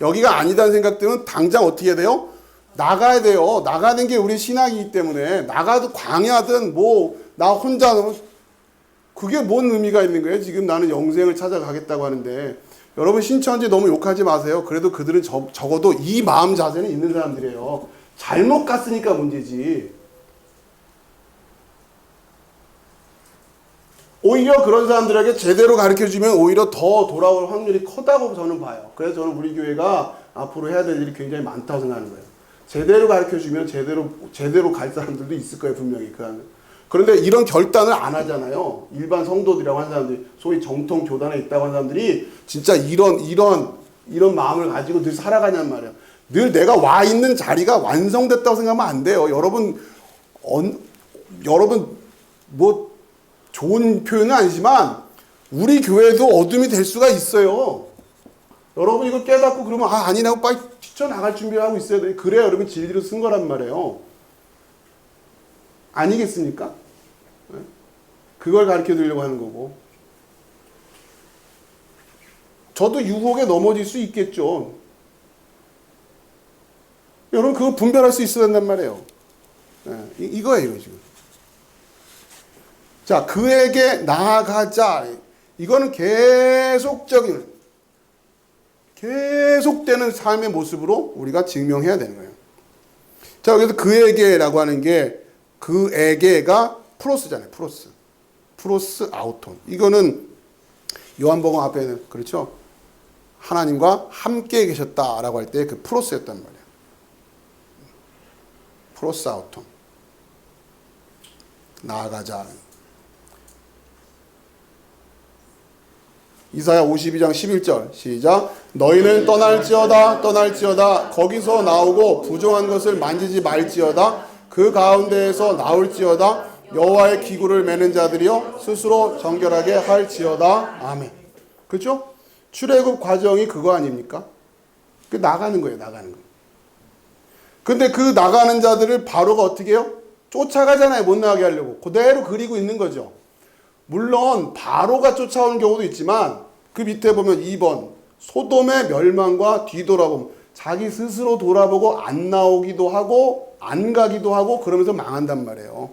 여기가 아니다는 생각되면 당장 어떻게 해야 돼요? 나가야 돼요. 나가는 게 우리 신앙이기 때문에 나가도 광야든 나 혼자 그게 뭔 의미가 있는 거예요? 지금 나는 영생을 찾아가겠다고 하는데 여러분 신천지 너무 욕하지 마세요. 그래도 그들은 적어도 이 마음 자세는 있는 사람들이에요. 잘못 갔으니까 문제지. 오히려 그런 사람들에게 제대로 가르쳐주면 오히려 더 돌아올 확률이 크다고 저는 봐요. 그래서 저는 우리 교회가 앞으로 해야 될 일이 굉장히 많다고 생각하는 거예요. 제대로 가르쳐주면 제대로 갈 사람들도 있을 거예요, 분명히. 그런데 이런 결단을 안 하잖아요. 일반 성도들이라고 하는 사람들이, 소위 정통 교단에 있다고 하는 사람들이 진짜 이런 마음을 가지고 늘 살아가냔 말이에요. 늘 내가 와 있는 자리가 완성됐다고 생각하면 안 돼요. 여러분, 여러분 뭐 좋은 표현은 아니지만 우리 교회도 어둠이 될 수가 있어요. 여러분 이거 깨닫고 그러면 아니라고 빨리 뛰쳐나갈 준비를 하고 있어야 돼. 그래야 여러분 진리로 쓴 거란 말이에요. 아니겠습니까? 그걸 가르쳐 드리려고 하는 거고. 저도 유혹에 넘어질 수 있겠죠. 여러분 그걸 분별할 수 있어야 된단 말이에요. 이거예요 지금. 자, 그에게 나아가자. 이거는 계속되는 삶의 모습으로 우리가 증명해야 되는 거예요. 자, 여기서 그에게라고 하는 게 그에게가 프로스잖아요. 프로스 아우톤. 이거는 요한복음 앞에는 그렇죠. 하나님과 함께 계셨다라고 할 때 그 프로스였단 말이에요. 프로스 아우톤. 나아가자. 이사야 52장 11절 시작. 너희는 떠날지어다 거기서 나오고 부정한 것을 만지지 말지어다. 그 가운데에서 나올지어다. 여호와의 기구를 매는 자들이여 스스로 정결하게 할지어다. 아멘. 그렇죠? 출애굽 과정이 그거 아닙니까? 그 나가는 거예요. 나가는 거. 근데 그 나가는 자들을 바로가 어떻게 해요? 쫓아가잖아요. 못 나가게 하려고. 그대로 그리고 있는 거죠. 물론 바로가 쫓아오는 경우도 있지만 그 밑에 보면 2번 소돔의 멸망과 뒤돌아보면 자기 스스로 돌아보고 안 나오기도 하고 안 가기도 하고 그러면서 망한단 말이에요.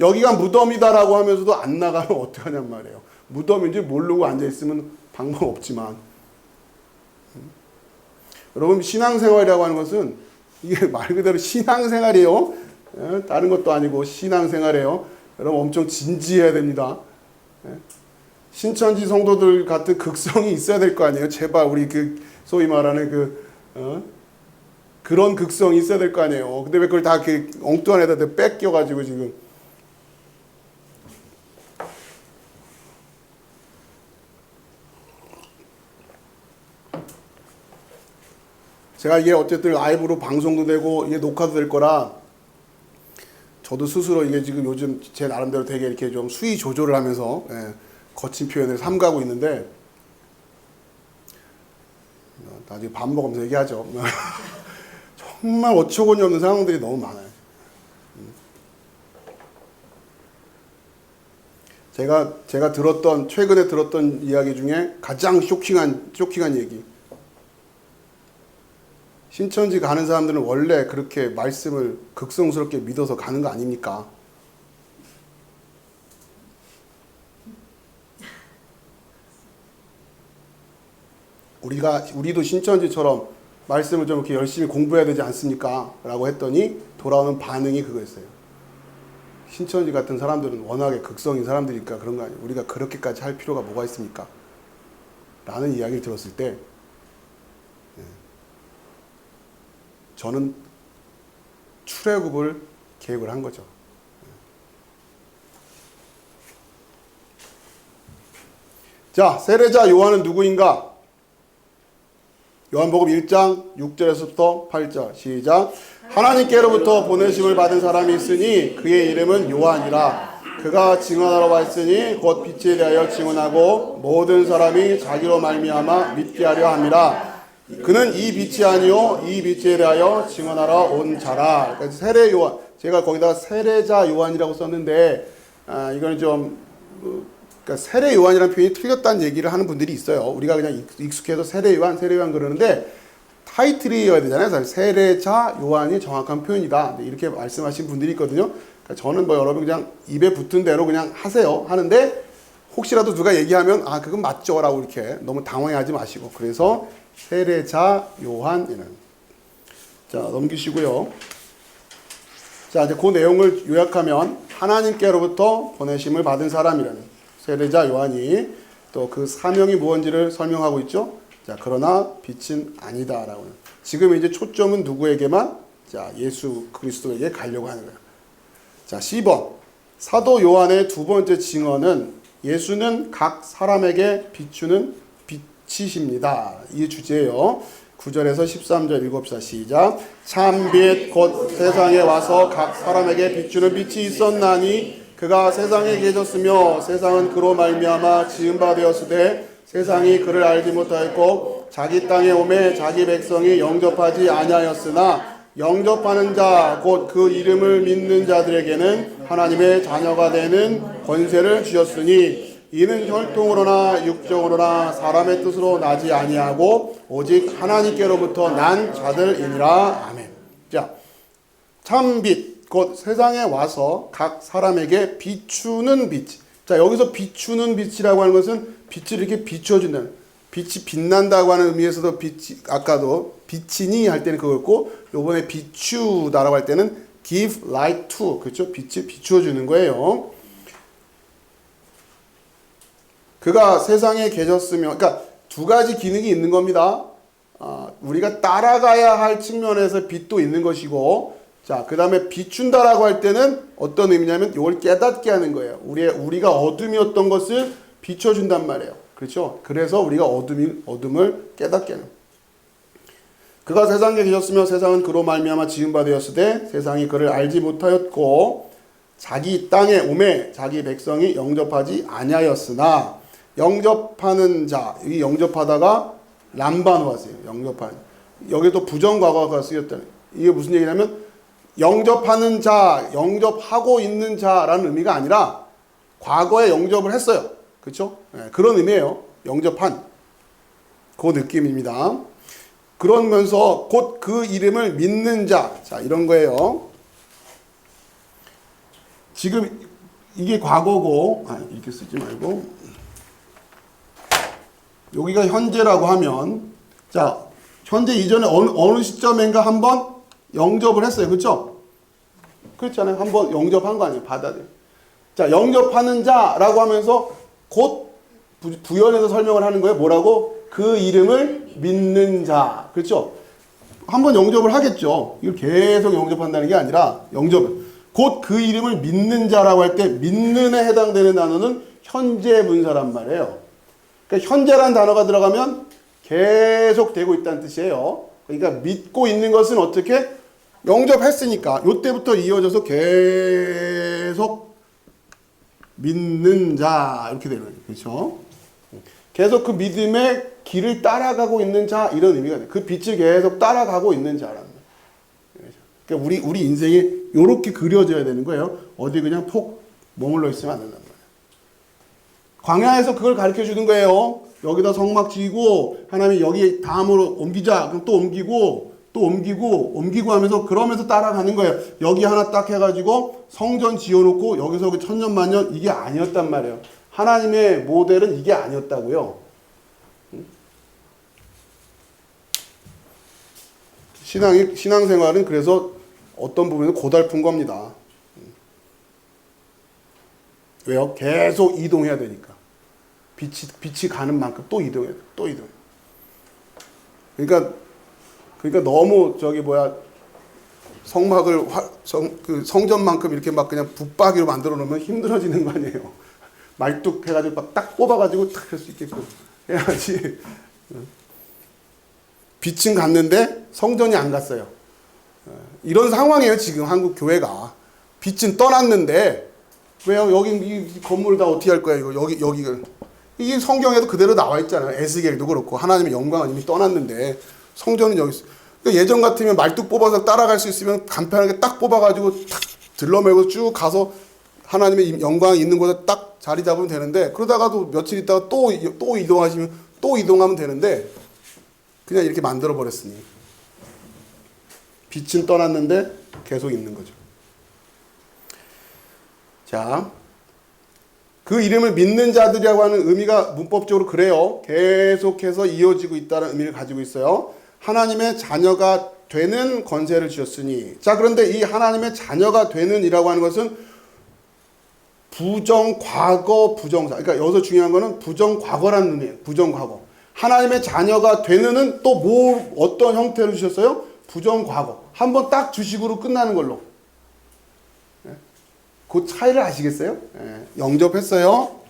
여기가 무덤이다라고 하면서도 안 나가면 어떡하냔 말이에요. 무덤인지 모르고 앉아있으면 방법 없지만. 여러분 신앙생활이라고 하는 것은 이게 말 그대로 신앙생활이에요. 다른 것도 아니고 신앙생활이에요. 여러분 엄청 진지해야 됩니다. 신천지 성도들 같은 극성이 있어야 될 거 아니에요. 제발 우리 그 소위 말하는 그런 극성이 있어야 될 거 아니에요. 근데 왜 그걸 다 그 엉뚱한 애다 뺏겨가지고 지금. 제가 이게 어쨌든 라이브로 방송도 되고 이게 녹화도 될 거라 저도 스스로 이게 지금 요즘 제 나름대로 되게 이렇게 좀 수위 조절을 하면서 거친 표현을 삼가고 있는데 나중에 밥 먹으면서 얘기하죠. 정말 어처구니 없는 상황들이 너무 많아요. 제가 최근에 들었던 이야기 중에 가장 쇼킹한 얘기. 신천지 가는 사람들은 원래 그렇게 말씀을 극성스럽게 믿어서 가는 거 아닙니까? 우리도 신천지처럼 말씀을 좀 이렇게 열심히 공부해야 되지 않습니까? 라고 했더니 돌아오는 반응이 그거였어요. 신천지 같은 사람들은 워낙에 극성인 사람들이니까 그런 거 아니에요. 우리가 그렇게까지 할 필요가 뭐가 있습니까? 라는 이야기를 들었을 때 저는 출애굽을 계획을 한 거죠. 자, 세례자 요한은 누구인가? 요한복음 1장 6절에서부터 8절 시작. 하나님께로부터 보내심을 받은 사람이 있으니 그의 이름은 요한이라. 그가 증언하러 왔으니 곧 빛에 대하여 증언하고 모든 사람이 자기로 말미암아 믿게 하려 함이라. 그는 이 빛이 아니요 이 빛에 대하여 증언하러 온 자라. 그러니까 세례 요한, 제가 거기다가 세례자 요한이라고 썼는데 이거는 좀 그러니까 세례 요한이라는 표현이 틀렸다는 얘기를 하는 분들이 있어요. 우리가 그냥 익숙해서 세례 요한 그러는데 타이틀이어야 되잖아요. 세례자 요한이 정확한 표현이다. 이렇게 말씀하신 분들이 있거든요. 그러니까 저는 여러분 그냥 입에 붙은 대로 그냥 하는데 혹시라도 누가 얘기하면 그건 맞죠라고 이렇게 너무 당황하지 마시고 그래서 세례자 요한이라는. 자, 넘기시고요. 자, 이제 그 내용을 요약하면 하나님께로부터 보내심을 받은 사람이라는 세례자 요한이 또 그 사명이 무엇인지를 설명하고 있죠. 자, 그러나 빛은 아니다라고. 지금 이제 초점은 누구에게만? 자, 예수 그리스도에게 가려고 하는 거예요. 자, 10번. 사도 요한의 두 번째 증언은 예수는 각 사람에게 비추는 빛이십니다. 이 주제예요. 9절에서 13절 읽읍시다. 시작. 참 빛 곧 세상에 와서 각 사람에게 비추는 빛이 있었나니 그가 세상에 계셨으며 세상은 그로 말미암아 지은 바 되었으되 세상이 그를 알지 못하였고 자기 땅에 오매 자기 백성이 영접하지 아니하였으나 영접하는 자 곧 그 이름을 믿는 자들에게는 하나님의 자녀가 되는 권세를 주셨으니 이는 혈통으로나 육정으로나 사람의 뜻으로 나지 아니하고 오직 하나님께로부터 난 자들이니라. 아멘. 자, 참빛 곧 세상에 와서 각 사람에게 비추는 빛. 자, 여기서 비추는 빛이라고 하는 것은 빛을 이렇게 비춰준다는, 빛이 빛난다고 하는 의미에서도 빛이, 아까도 비치니 할 때는 그거였고 요번에 비추다라고 할 때는 give light to, 그렇죠? 빛을 비추어주는 거예요. 그가 세상에 계셨으며, 그러니까 두 가지 기능이 있는 겁니다. 우리가 따라가야 할 측면에서 빛도 있는 것이고, 자, 그 다음에 비춘다라고 할 때는 어떤 의미냐면 이걸 깨닫게 하는 거예요. 우리가 어둠이었던 것을 비춰준단 말이에요. 그렇죠? 그래서 우리가 어둠을 깨닫게 하는 거예요. 그가 세상에 계셨으며 세상은 그로 말미암아 지은 바 되었으되 세상이 그를 알지 못하였고 자기 땅에 오매 자기 백성이 영접하지 아니하였으나 영접하는 자, 이 영접하다가 람바노 왔어요. 영접하는. 여기도 부정과거가 쓰였다는. 이게 무슨 얘기냐면 영접하는 자, 영접하고 있는 자라는 의미가 아니라 과거에 영접을 했어요. 그렇죠? 네, 그런 의미예요. 영접한. 그 느낌입니다. 그러면서 곧 그 이름을 믿는 자. 자, 이런 거예요. 지금 이게 과거고, 이렇게 쓰지 말고, 여기가 현재라고 하면, 자, 현재 이전에 어느 시점인가 한번 영접을 했어요. 그렇죠? 그렇잖아요. 한번 영접한 거 아니에요. 받아들여. 자, 영접하는 자라고 하면서 곧 부연해서 설명을 하는 거예요. 뭐라고? 그 이름을 믿는 자. 그렇죠? 한번 영접을 하겠죠. 이걸 계속 영접한다는 게 아니라 영접을. 곧 그 이름을 믿는 자라고 할 때 믿는에 해당되는 단어는 현재 분사란 말이에요. 그러니까 현재란 단어가 들어가면 계속 되고 있다는 뜻이에요. 그러니까 믿고 있는 것은 어떻게? 영접했으니까 이때부터 이어져서 계속 믿는 자 이렇게 되는 거예요. 그렇죠? 계속 그 믿음의 길을 따라가고 있는 자 이런 의미가 돼요. 그 빛을 계속 따라가고 있는 자라는 거예요. 그러니까 우리 인생이 이렇게 그려져야 되는 거예요. 어디 그냥 톡 머물러 있으면 안 된단 말이에요. 광야에서 그걸 가르쳐 주는 거예요. 여기다 성막 지고 하나님이 여기 다음으로 옮기자. 그럼 또 옮기고 하면서 그러면서 따라가는 거예요. 여기 하나 딱 해가지고 성전 지어놓고 여기서 그 천년만년 이게 아니었단 말이에요. 하나님의 모델은 이게 아니었다고요. 신앙생활은 그래서 어떤 부분은 고달픈 겁니다. 왜요? 계속 이동해야 되니까. 빛이 가는 만큼 또 이동해야 돼. 또 이동해. 그러니까 너무 성막을 그 성전만큼 이렇게 막 그냥 붙박이로 만들어 놓으면 힘들어지는 거 아니에요. 말뚝 해가지고 막 딱 뽑아가지고 탁 할 수 있게끔 해야지. 빛은 갔는데 성전이 안 갔어요. 이런 상황이에요. 지금 한국 교회가. 빛은 떠났는데 왜요? 여기 이 건물을 다 어떻게 할 거야? 여기가 이게 성경에도 그대로 나와 있잖아요. 에스겔도 그렇고 하나님의 영광은 이미 떠났는데 성전은 여기 있어. 그러니까 예전 같으면 말뚝 뽑아서 따라갈 수 있으면 간편하게 딱 뽑아가지고 탁 들러매고 쭉 가서 하나님의 영광이 있는 곳에 딱 자리 잡으면 되는데 그러다가도 며칠 있다가 또 이동하시면 또 이동하면 되는데 그냥 이렇게 만들어 버렸으니 빛은 떠났는데 계속 있는 거죠. 자, 그 이름을 믿는 자들이라고 하는 의미가 문법적으로 그래요. 계속해서 이어지고 있다는 의미를 가지고 있어요. 하나님의 자녀가 되는 권세를 주셨으니. 자, 그런데 이 하나님의 자녀가 되는 이라고 하는 것은 부정, 과거, 부정사. 그러니까 여기서 중요한 거는 부정, 과거라는 의미예요. 부정, 과거. 하나님의 자녀가 되는은 또 어떤 형태로 주셨어요? 부정, 과거. 한번 딱 주식으로 끝나는 걸로. 그 차이를 아시겠어요? 영접했어요.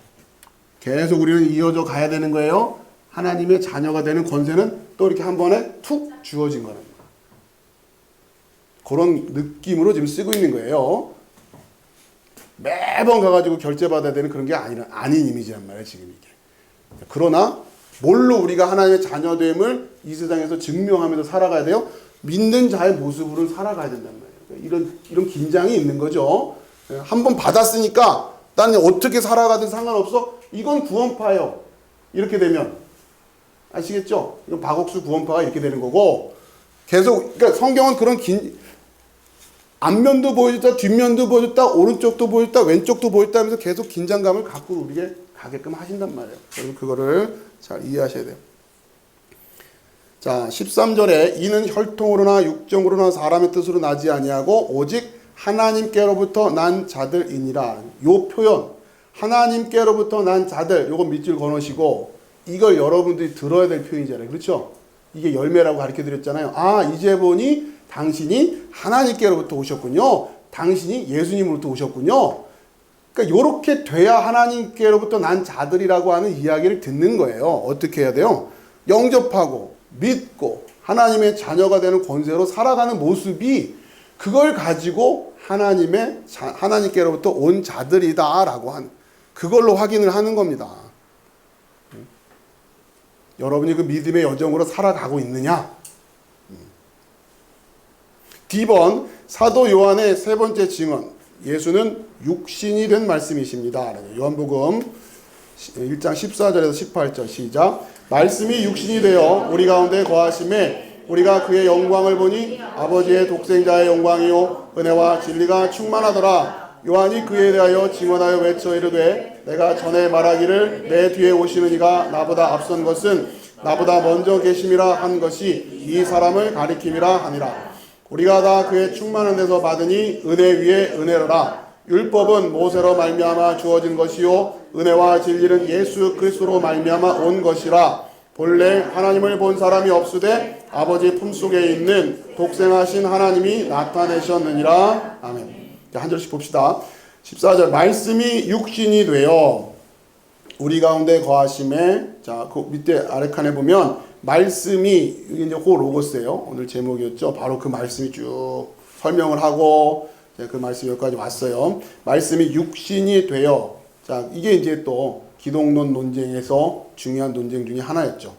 계속 우리는 이어져 가야 되는 거예요. 하나님의 자녀가 되는 권세는 또 이렇게 한 번에 툭 주어진 거라는 거예요. 그런 느낌으로 지금 쓰고 있는 거예요. 매번 가가지고 결제받아야 되는 그런 게 아닌 이미지란 말이에요, 지금 이게. 그러나 뭘로 우리가 하나님의 자녀됨을 이 세상에서 증명하면서 살아가야 돼요? 믿는 자의 모습으로 살아가야 된단 말이에요. 이런 긴장이 있는 거죠. 한번 받았으니까 나는 어떻게 살아가든 상관없어. 이건 구원파예요. 이렇게 되면 아시겠죠? 이건 박옥수 구원파가 이렇게 되는 거고, 계속 그러니까 성경은 그런 앞면도 보여줬다, 뒷면도 보여줬다, 오른쪽도 보여줬다, 왼쪽도 보여줬다 하면서 계속 긴장감을 갖고 우리에게 가게끔 하신단 말이에요. 여러분 그거를 잘 이해하셔야 돼요. 자, 13절에 이는 혈통으로나 육정으로나 사람의 뜻으로 나지 아니하고 오직 하나님께로부터 난 자들이니라. 요 표현, 하나님께로부터 난 자들, 요거 밑줄 거놓으시고 이걸 여러분들이 들어야 될 표현이잖아요. 그렇죠? 이게 열매라고 가르쳐 드렸잖아요. 아, 이제 보니 당신이 하나님께로부터 오셨군요. 당신이 예수님으로부터 오셨군요. 그러니까 이렇게 돼야 하나님께로부터 난 자들이라고 하는 이야기를 듣는 거예요. 어떻게 해야 돼요? 영접하고 믿고 하나님의 자녀가 되는 권세로 살아가는 모습이 그걸 가지고 하나님께로부터 온 자들이다라고 하는 그걸로 확인을 하는 겁니다. 여러분이 그 믿음의 여정으로 살아가고 있느냐? D번 사도 요한의 세 번째 증언. 예수는 육신이 된 말씀이십니다. 요한복음 1장 14절에서 18절 시작. 말씀이 육신이 되어 우리 가운데 거하심에 우리가 그의 영광을 보니 아버지의 독생자의 영광이요 은혜와 진리가 충만하더라. 요한이 그에 대하여 증언하여 외쳐 이르되 내가 전에 말하기를 내 뒤에 오시는 이가 나보다 앞선 것은 나보다 먼저 계심이라 한 것이 이 사람을 가리킴이라 하니라. 우리가 다 그의 충만한 데서 받으니 은혜 위에 은혜로라. 율법은 모세로 말미암아 주어진 것이요 은혜와 진리는 예수 그리스도로 말미암아 온 것이라. 본래 하나님을 본 사람이 없으되 아버지 품속에 있는 독생하신 하나님이 나타내셨느니라. 아멘. 자, 한 절씩 봅시다. 14절 말씀이 육신이 되어 우리 가운데 거하심에, 자, 그 밑에 아래 칸에 보면 말씀이, 이게 이제 호 로고스예요. 오늘 제목이었죠. 바로 그 말씀이 쭉 설명을 하고 그 말씀이 여기까지 왔어요. 말씀이 육신이 되어, 자, 이게 이제 또 기독론 논쟁에서 중요한 논쟁 중에 하나였죠.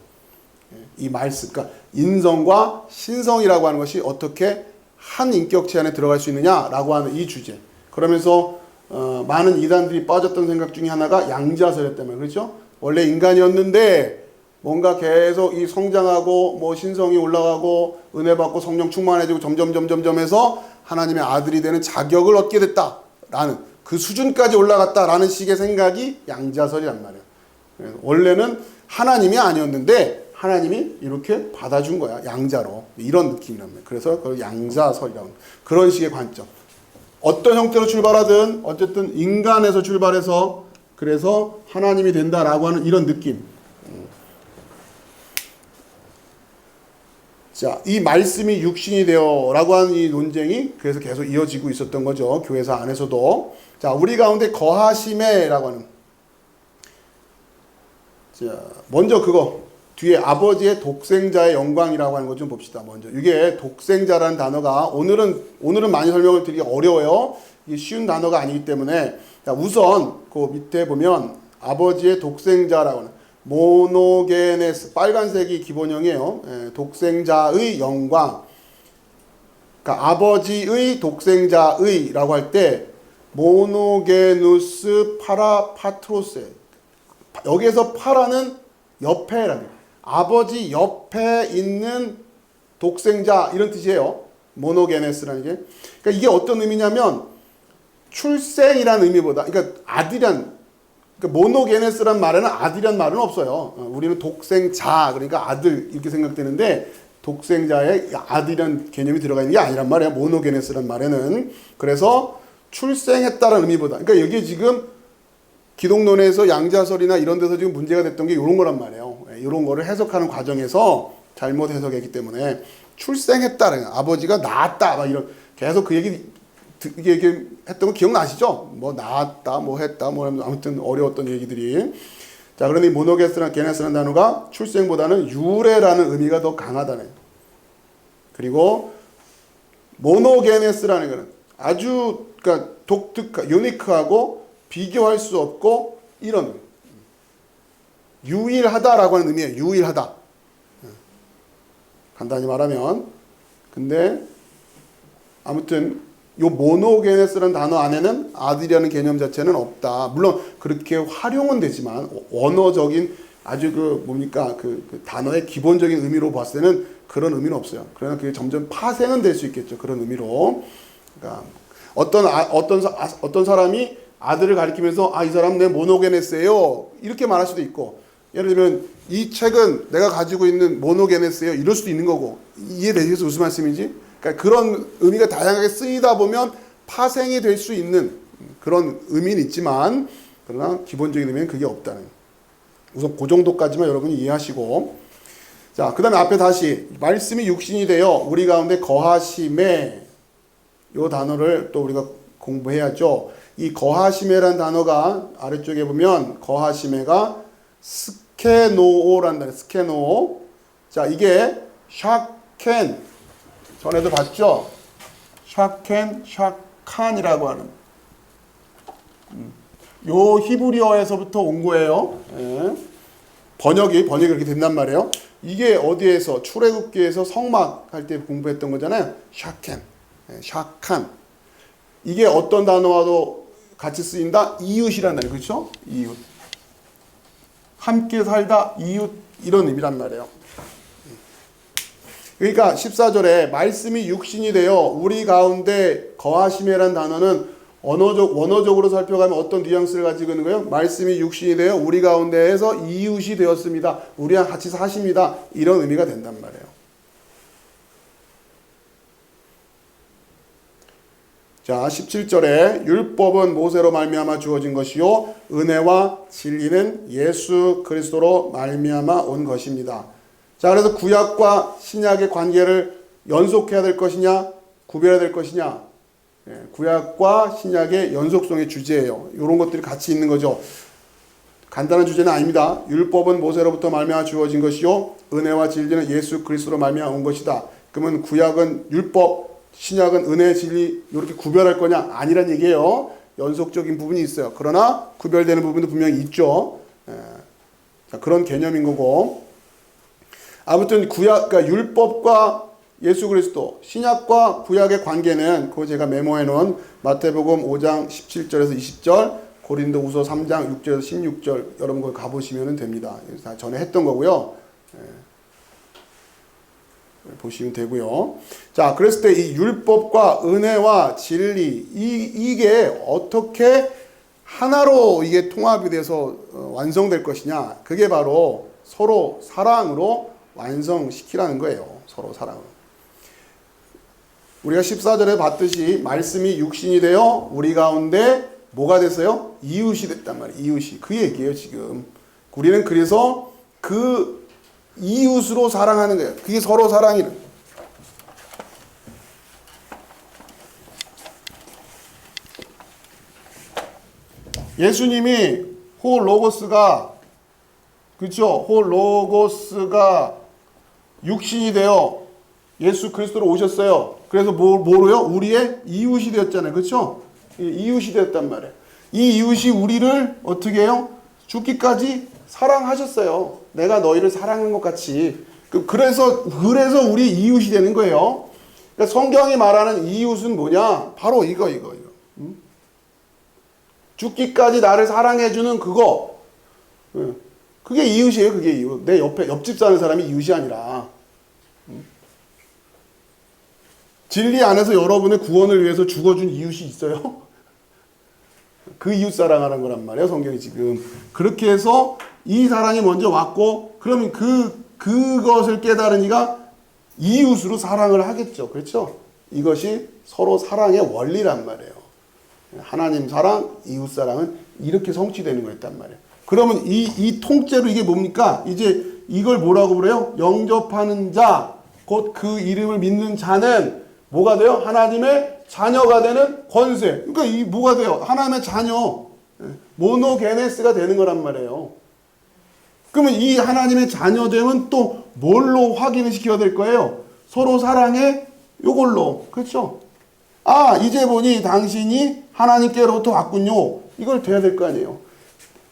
이 말씀, 그러니까 인성과 신성이라고 하는 것이 어떻게 한 인격체 안에 들어갈 수 있느냐라고 하는 이 주제. 그러면서 많은 이단들이 빠졌던 생각 중에 하나가 양자설이었단 말이에요. 그렇죠? 원래 인간이었는데 뭔가 계속 이 성장하고 뭐 신성이 올라가고 은혜 받고 성령 충만해지고 점점 해서 하나님의 아들이 되는 자격을 얻게 됐다라는 그 수준까지 올라갔다라는 식의 생각이 양자설이란 말이에요. 원래는 하나님이 아니었는데 하나님이 이렇게 받아준 거야. 양자로. 이런 느낌이란 말이에요. 그래서 그걸 양자설이라고. 그런 식의 관점. 어떤 형태로 출발하든 어쨌든 인간에서 출발해서 그래서 하나님이 된다라고 하는 이런 느낌. 자, 이 말씀이 육신이 되어라고 하는 이 논쟁이 그래서 계속 이어지고 있었던 거죠. 교회사 안에서도. 자, 우리 가운데 거하심에라고 하는. 자, 먼저 그거 뒤에 아버지의 독생자의 영광이라고 하는 것 좀 봅시다. 먼저 이게 독생자라는 단어가 오늘은 많이 설명을 드리기 어려워요. 이게 쉬운 단어가 아니기 때문에. 자, 우선 그 밑에 보면 아버지의 독생자라고 하는 모노게네스, 빨간색이 기본형이에요. 독생자의 영광. 그러니까 아버지의 독생자의라고 할 때 모노게누스 파라파트로스. 여기에서 파라는 옆에라는 거예요. 아버지 옆에 있는 독생자 이런 뜻이에요. 모노게네스라는 게. 그러니까 이게 어떤 의미냐면 출생이라는 의미보다, 그러니까 아들이란, 그러니까 모노게네스란 말에는 아들이란 말은 없어요. 우리는 독생자, 그러니까 아들 이렇게 생각되는데 독생자의 아들이란 개념이 들어가 있는 게 아니란 말이에요. 모노게네스란 말에는. 그래서 출생했다는 의미보다, 그러니까 여기 지금 기독론에서 양자설이나 이런 데서 지금 문제가 됐던 게 이런 거란 말이에요. 이런 거를 해석하는 과정에서 잘못 해석했기 때문에 출생했다는, 아버지가 낳았다 막 이런 계속 그 얘기 했던 거 기억나시죠? 뭐 낳았다, 뭐 했다, 뭐 아무튼 어려웠던 얘기들이. 자, 그런데 이 모노게네스라는 단어가 출생보다는 유래라는 의미가 더 강하다네. 그리고 모노게네스라는 것은 아주 그러니까 독특한, 유니크하고 비교할 수 없고 이런 유일하다라고 하는 의미예요. 유일하다. 간단히 말하면. 근데 아무튼 요 모노게네스라는 단어 안에는 아들이라는 개념 자체는 없다. 물론 그렇게 활용은 되지만 언어적인 아주 그 단어의 기본적인 의미로 봤을 때는 그런 의미는 없어요. 그러나 그게 점점 파생은 될 수 있겠죠. 그런 의미로. 그러니까 어떤 사람이 아들을 가리키면서 이 사람 내 모노게네스예요. 이렇게 말할 수도 있고, 예를 들면 이 책은 내가 가지고 있는 모노게네스예요. 이럴 수도 있는 거고. 이해되시겠어요? 무슨 말씀인지? 그러니까 그런 의미가 다양하게 쓰이다 보면 파생이 될 수 있는 그런 의미는 있지만, 그러나 기본적인 의미는 그게 없다는. 우선 그 정도까지만 여러분이 이해하시고, 자, 그 다음에 앞에 다시 말씀이 육신이 되어 우리 가운데 거하심에, 요 단어를 또 우리가 공부해야죠. 이 거하심에란 단어가 아래쪽에 보면 거하심에가 스케노오란 단어, 스케노오. 자, 이게 샤켄, 전에도 봤죠? 샤켄, 샤칸이라고 하는 요 히브리어에서부터 온 거예요. 예. 번역이 그렇게 된단 말이에요. 이게 어디에서 출애굽기에서 성막 할 때 공부했던 거잖아요. 샤켄, 샤칸. 이게 어떤 단어와도 같이 쓰인다. 이웃이라는 단어, 그렇죠? 이웃. 함께 살다, 이웃, 이런 의미란 말이에요. 그러니까 14절에 말씀이 육신이 되어 우리 가운데 거하심이라는 단어는 원어적으로 살펴가면 어떤 뉘앙스를 가지고 있는 거예요? 말씀이 육신이 되어 우리 가운데에서 이웃이 되었습니다. 우리랑 같이 사십니다. 이런 의미가 된단 말이에요. 자, 17절에 율법은 모세로 말미암아 주어진 것이요 은혜와 진리는 예수 그리스도로 말미암아 온 것입니다. 자, 그래서 구약과 신약의 관계를 연속해야 될 것이냐, 구별해야 될 것이냐, 구약과 신약의 연속성의 주제예요. 이런 것들이 같이 있는 거죠. 간단한 주제는 아닙니다. 율법은 모세로부터 말미암아 주어진 것이요 은혜와 진리는 예수 그리스도로 말미암아 온 것이다. 그러면 구약은 율법, 신약은 은혜, 진리 이렇게 구별할 거냐? 아니란 얘기예요. 연속적인 부분이 있어요. 그러나 구별되는 부분도 분명히 있죠. 자, 그런 개념인 거고, 아무튼 그러니까 율법과 예수 그리스도, 신약과 구약의 관계는 그거 제가 메모해 놓은 마태복음 5장 17절에서 20절, 고린도후서 3장 6절에서 16절 여러분 거 가보시면 됩니다. 다 전에 했던 거고요. 보시면 되고요. 자, 그랬을 때 이 율법과 은혜와 진리 이게 어떻게 하나로 이게 통합이 돼서 완성될 것이냐? 그게 바로 서로 사랑으로 완성시키라는 거예요. 서로 사랑으로. 우리가 14절에 봤듯이 말씀이 육신이 되어 우리 가운데 뭐가 됐어요? 이웃이 됐단 말이에요. 이웃이. 그 얘기예요, 지금. 우리는 그래서 그 이웃으로 사랑하는 거예요. 그게 서로 사랑이는. 예수님이 호로고스가, 그렇죠? 호로고스가 육신이 되어 예수 그리스도로 오셨어요. 그래서 뭐로요? 우리의 이웃이 되었잖아요. 그렇죠? 이웃이 되었단 말이에요. 이 이웃이 우리를 어떻게 해요? 죽기까지 사랑하셨어요. 내가 너희를 사랑한 것 같이. 그래서 우리 이웃이 되는 거예요. 그러니까 성경이 말하는 이웃은 뭐냐? 바로 이거. 죽기까지 나를 사랑해주는 그거. 그게 이웃이에요. 그게 이웃. 내 옆집 사는 사람이 이웃이 아니라. 진리 안에서 여러분의 구원을 위해서 죽어준 이웃이 있어요? 그 이웃 사랑하는 거란 말이에요, 성경이 지금. 그렇게 해서 이 사랑이 먼저 왔고, 그러면 그것을 깨달은 이가 이웃으로 사랑을 하겠죠. 그렇죠? 이것이 서로 사랑의 원리란 말이에요. 하나님 사랑, 이웃 사랑은 이렇게 성취되는 거였단 말이에요. 그러면 이 통째로 이게 뭡니까? 이제 이걸 뭐라고 그래요? 영접하는 자, 곧 그 이름을 믿는 자는 뭐가 돼요? 하나님의 자녀가 되는 권세. 그러니까 이 뭐가 돼요? 하나님의 자녀. 모노게네스가 되는 거란 말이에요. 그러면 이 하나님의 자녀됨은 또 뭘로 확인을 시켜야 될 거예요? 서로 사랑해 요걸로. 그렇죠? 아, 이제 보니 당신이 하나님께로부터 왔군요. 이걸 돼야 될 거 아니에요.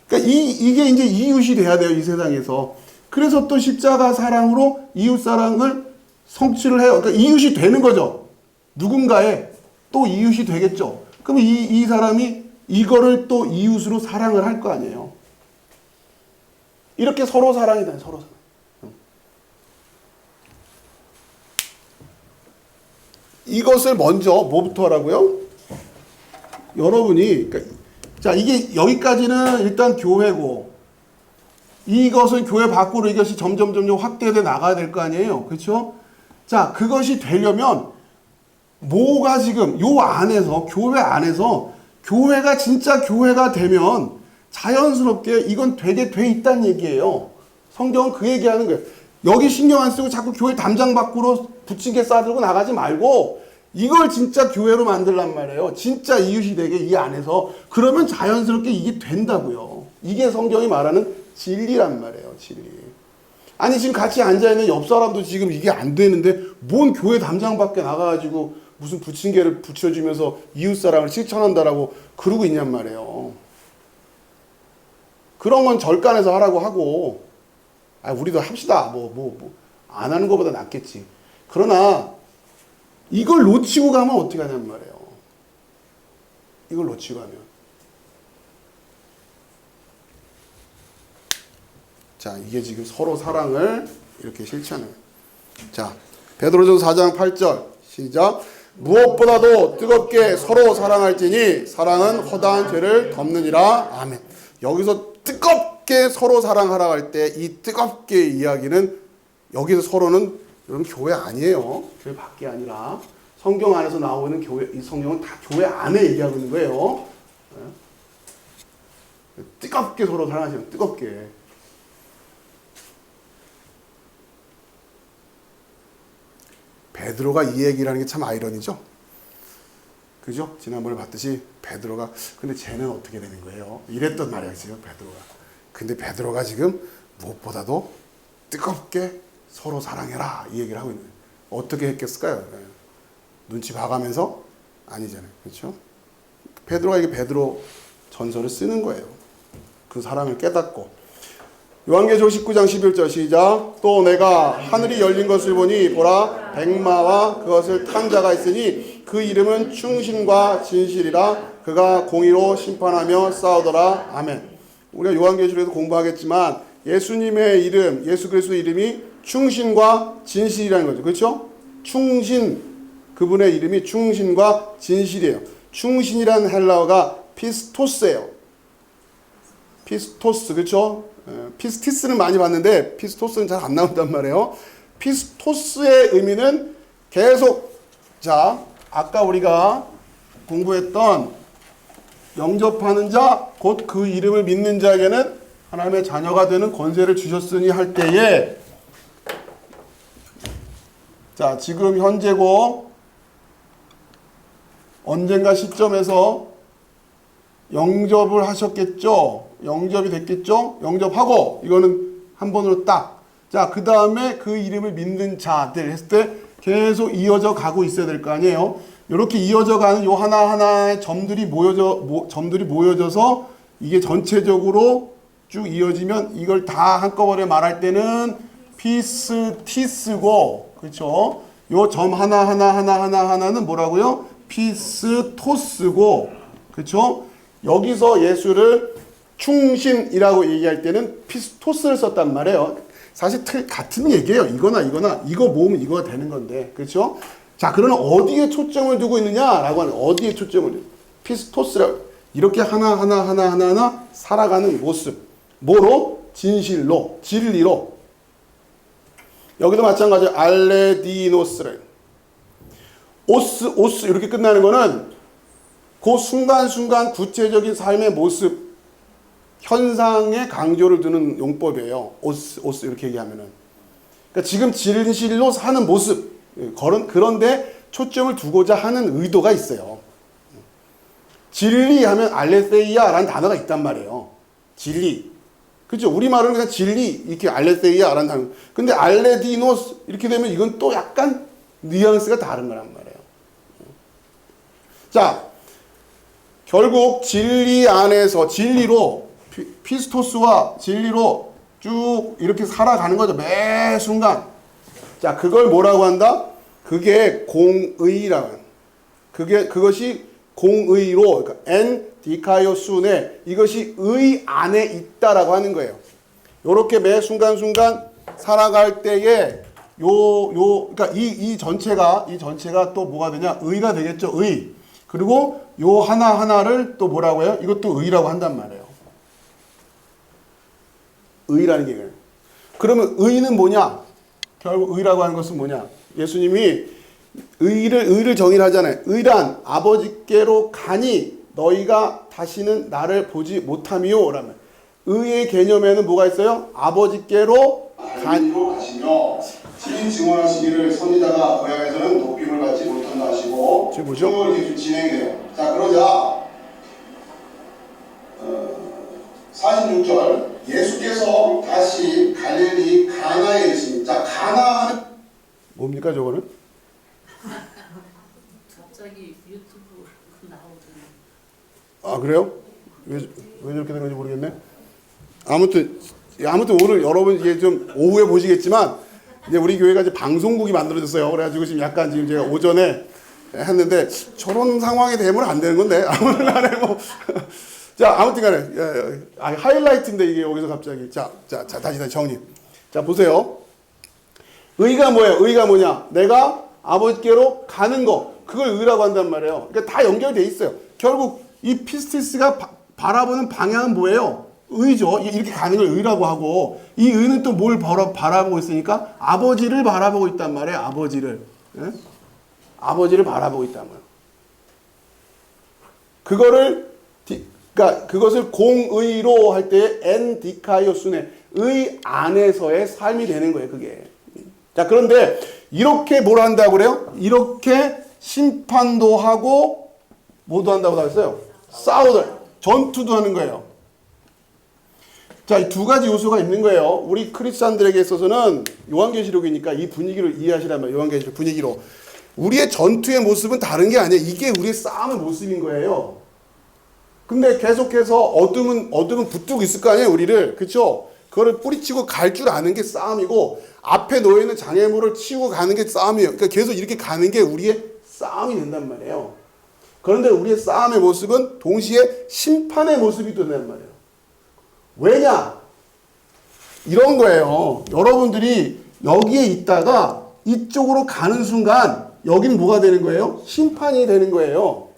그러니까 이게 이제 이웃이 돼야 돼요, 이 세상에서. 그래서 또 십자가 사랑으로 이웃 사랑을 성취를 해요. 그러니까 이웃이 되는 거죠. 누군가의 또 이웃이 되겠죠. 그럼 이 사람이 이거를 또 이웃으로 사랑을 할 거 아니에요. 이렇게 서로 사랑이 돼, 서로 사랑. 이것을 먼저 뭐부터 하라고요? 여러분이, 그러니까, 자, 이게 여기까지는 일단 교회고, 이것은 교회 밖으로 이것이 점점 확대돼 나가야 될 거 아니에요. 그렇죠? 자, 그것이 되려면 뭐가 지금 요 안에서, 교회 안에서 교회가 진짜 교회가 되면 자연스럽게 이건 되게 돼 있다는 얘기예요. 성경은 그 얘기하는 거예요. 여기 신경 안 쓰고 자꾸 교회 담장 밖으로 부침개 싸들고 나가지 말고 이걸 진짜 교회로 만들란 말이에요. 진짜 이웃이 되게 이 안에서. 그러면 자연스럽게 이게 된다고요. 이게 성경이 말하는 진리란 말이에요. 진리. 아니 지금 같이 앉아있는 옆 사람도 지금 이게 안 되는데 뭔 교회 담장 밖에 나가가지고 무슨 부침개를 붙여주면서 이웃사랑을 실천한다라고 그러고 있냔 말이에요. 그런 건 절간에서 하라고 하고, 아, 우리도 합시다. 안 하는 것보다 낫겠지. 그러나, 이걸 놓치고 가면 어떻게 하냔 말이에요. 이걸 놓치고 가면. 자, 이게 지금 서로 사랑을 이렇게 실천해요. 자, 베드로전서 4장 8절. 시작. 무엇보다도 뜨겁게 서로 사랑할지니 사랑은 허다한 죄를 덮느니라. 아멘. 여기서 뜨겁게 서로 사랑하라고 할 때 이 뜨겁게 이야기는 여기서 서로는 여러분 교회 아니에요. 교회 밖이 아니라 성경 안에서 나오는 교회, 이 성경은 다 교회 안에 얘기하고 있는 거예요. 뜨겁게 서로 사랑하시면 뜨겁게. 베드로가 이 얘기를 하는 게 참 아이러니죠. 그죠? 지난번에 봤듯이 베드로가 근데 쟤는 어떻게 되는 거예요? 이랬단 말이야, 지금 베드로가. 근데 베드로가 지금 무엇보다도 뜨겁게 서로 사랑해라 이 얘기를 하고 있는 거예요. 어떻게 했겠을까요? 눈치 봐가면서? 아니잖아요. 그렇죠? 베드로가 이게 베드로 전서를 쓰는 거예요. 그 사랑을 깨닫고. 요한계시록 19장 11절 시작. 또 내가 하늘이 열린 것을 보니 보라 백마와 그것을 탄 자가 있으니 그 이름은 충신과 진실이라. 그가 공의로 심판하며 싸우더라. 아멘. 우리가 요한계시록에서 공부하겠지만 예수님의 이름, 예수 그리스도의 이름이 충신과 진실이라는 거죠. 그렇죠? 충신, 그분의 이름이 충신과 진실이에요. 충신이라는 헬라어가 피스토스예요. 피스토스, 그렇죠? 피스티스는 많이 봤는데 피스토스는 잘 안 나온단 말이에요. 피스토스의 의미는 계속, 자, 아까 우리가 공부했던 영접하는 자, 곧 그 이름을 믿는 자에게는 하나님의 자녀가 되는 권세를 주셨으니 할 때에, 자, 지금 현재고 언젠가 시점에서 영접을 하셨겠죠? 영접이 됐겠죠? 영접하고, 이거는 한 번으로 딱. 자, 그 다음에 그 이름을 믿는 자들 했을 때 계속 이어져 가고 있어야 될 거 아니에요? 이렇게 이어져 가는 요 하나하나의 점들이 모여져서 이게 전체적으로 쭉 이어지면 이걸 다 한꺼번에 말할 때는 피스티스고, 그렇죠? 요 점 하나는 뭐라고요? 피스토스고, 그렇죠? 여기서 예수를 충신이라고 얘기할 때는 피스토스를 썼단 말이에요. 사실 같은 얘기예요. 이거나 이거 모으면 이거가 되는 건데, 그렇죠? 자, 그러면 어디에 초점을 두고 있느냐라고 하는, 어디에 초점을, 피스토스라고 이렇게 하나하나 살아가는 모습. 뭐로? 진실로, 진리로. 여기도 마찬가지로 알레디노스를, 오스 이렇게 끝나는 거는 그 순간순간 구체적인 삶의 모습, 현상에 강조를 두는 용법이에요. 오스 이렇게 얘기하면은. 그러니까 지금 진실로 사는 모습, 그런데 초점을 두고자 하는 의도가 있어요. 진리하면 알레세이아라는 단어가 있단 말이에요. 진리. 그죠? 우리말은 그냥 진리, 이렇게 알레세이아, 아란단. 근데 알레디노스, 이렇게 되면 이건 또 약간 뉘앙스가 다른 거란 말이에요. 자, 결국 진리 안에서, 진리로, 피스토스와 진리로 쭉 이렇게 살아가는 거죠. 매 순간. 자, 그걸 뭐라고 한다? 그게 공의라는. 그것이 공의로, 그러니까 엔 디카이오순에 이것이 의 안에 있다라고 하는 거예요. 요렇게 매 순간순간 살아갈 때에 그러니까 이 전체가 또 뭐가 되냐? 의가 되겠죠. 의. 그리고 요 하나하나를 또 뭐라고 해요? 이것도 의라고 한단 말이에요. 의라는 게 그래요. 그러면 의는 뭐냐? 결국 의라고 하는 것은 뭐냐? 예수님이 의를 정의를 하잖아요. 의란 아버지께로 가니 너희가 다시는 나를 보지 못함이요. 라면 의의 개념에는 뭐가 있어요? 아버지께로 가시며 진인 증언하시기를 선지자가 고향에서는 높임을 받지 못한다 하시고 지금 뭐죠? 이렇게 진행해요. 자, 그러자 46절 예수께서 다시 갈릴리 가나에 이르시니 자, 가나는 뭡니까 저거는? 갑자기 유튜브 나오더니. 아, 그래요? 왜 저렇게 된 건지 모르겠네. 아무튼 오늘 여러분 이제 좀 오후에 보시겠지만 이제 우리 교회가 이제 방송국이 만들어졌어요. 그래가지고 지금 약간 지금 제가 오전에 했는데 저런 상황이 되면 안 되는 건데 아무튼간에 뭐 자, 아무튼간에 하이라이트인데 이게 여기서 갑자기 자 다시 정리. 자, 보세요. 의가 뭐예요? 의가 뭐냐? 내가 아버지께로 가는 거. 그걸 의라고 한단 말이에요. 그러니까 다 연결돼 있어요. 결국 이 피스티스가 바라보는 방향은 뭐예요? 의죠. 이렇게 가는 걸 의라고 하고 이 의는 또 뭘 바라보고 있으니까 아버지를 바라보고 있단 말이에요. 아버지를. 예? 아버지를 바라보고 있단 말이에요. 그러니까 그것을 공의로 할 때에 엔 디카이오순의 의 안에서의 삶이 되는 거예요. 그게. 자, 그런데 이렇게 뭘 한다고 그래요? 이렇게 심판도 하고 뭐도 한다고 했어요? 싸우다 전투도 하는 거예요. 자, 이 두 가지 요소가 있는 거예요. 우리 크리스찬들에게 있어서는 요한계시록이니까 이 분위기를 이해하시라면 요한계시록 분위기로 우리의 전투의 모습은 다른 게 아니에요. 이게 우리의 싸움의 모습인 거예요. 근데 계속해서 어둠은 붙들고 있을 거 아니에요, 우리를. 그렇죠? 그거를 뿌리치고 갈 줄 아는 게 싸움이고 앞에 놓여 있는 장애물을 치우고 가는 게 싸움이에요. 그러니까 계속 이렇게 가는 게 우리의 싸움이 된단 말이에요. 그런데 우리의 싸움의 모습은 동시에 심판의 모습이 된단 말이에요. 왜냐? 이런 거예요. 여러분들이 여기에 있다가 이쪽으로 가는 순간 여기는 뭐가 되는 거예요? 심판이 되는 거예요.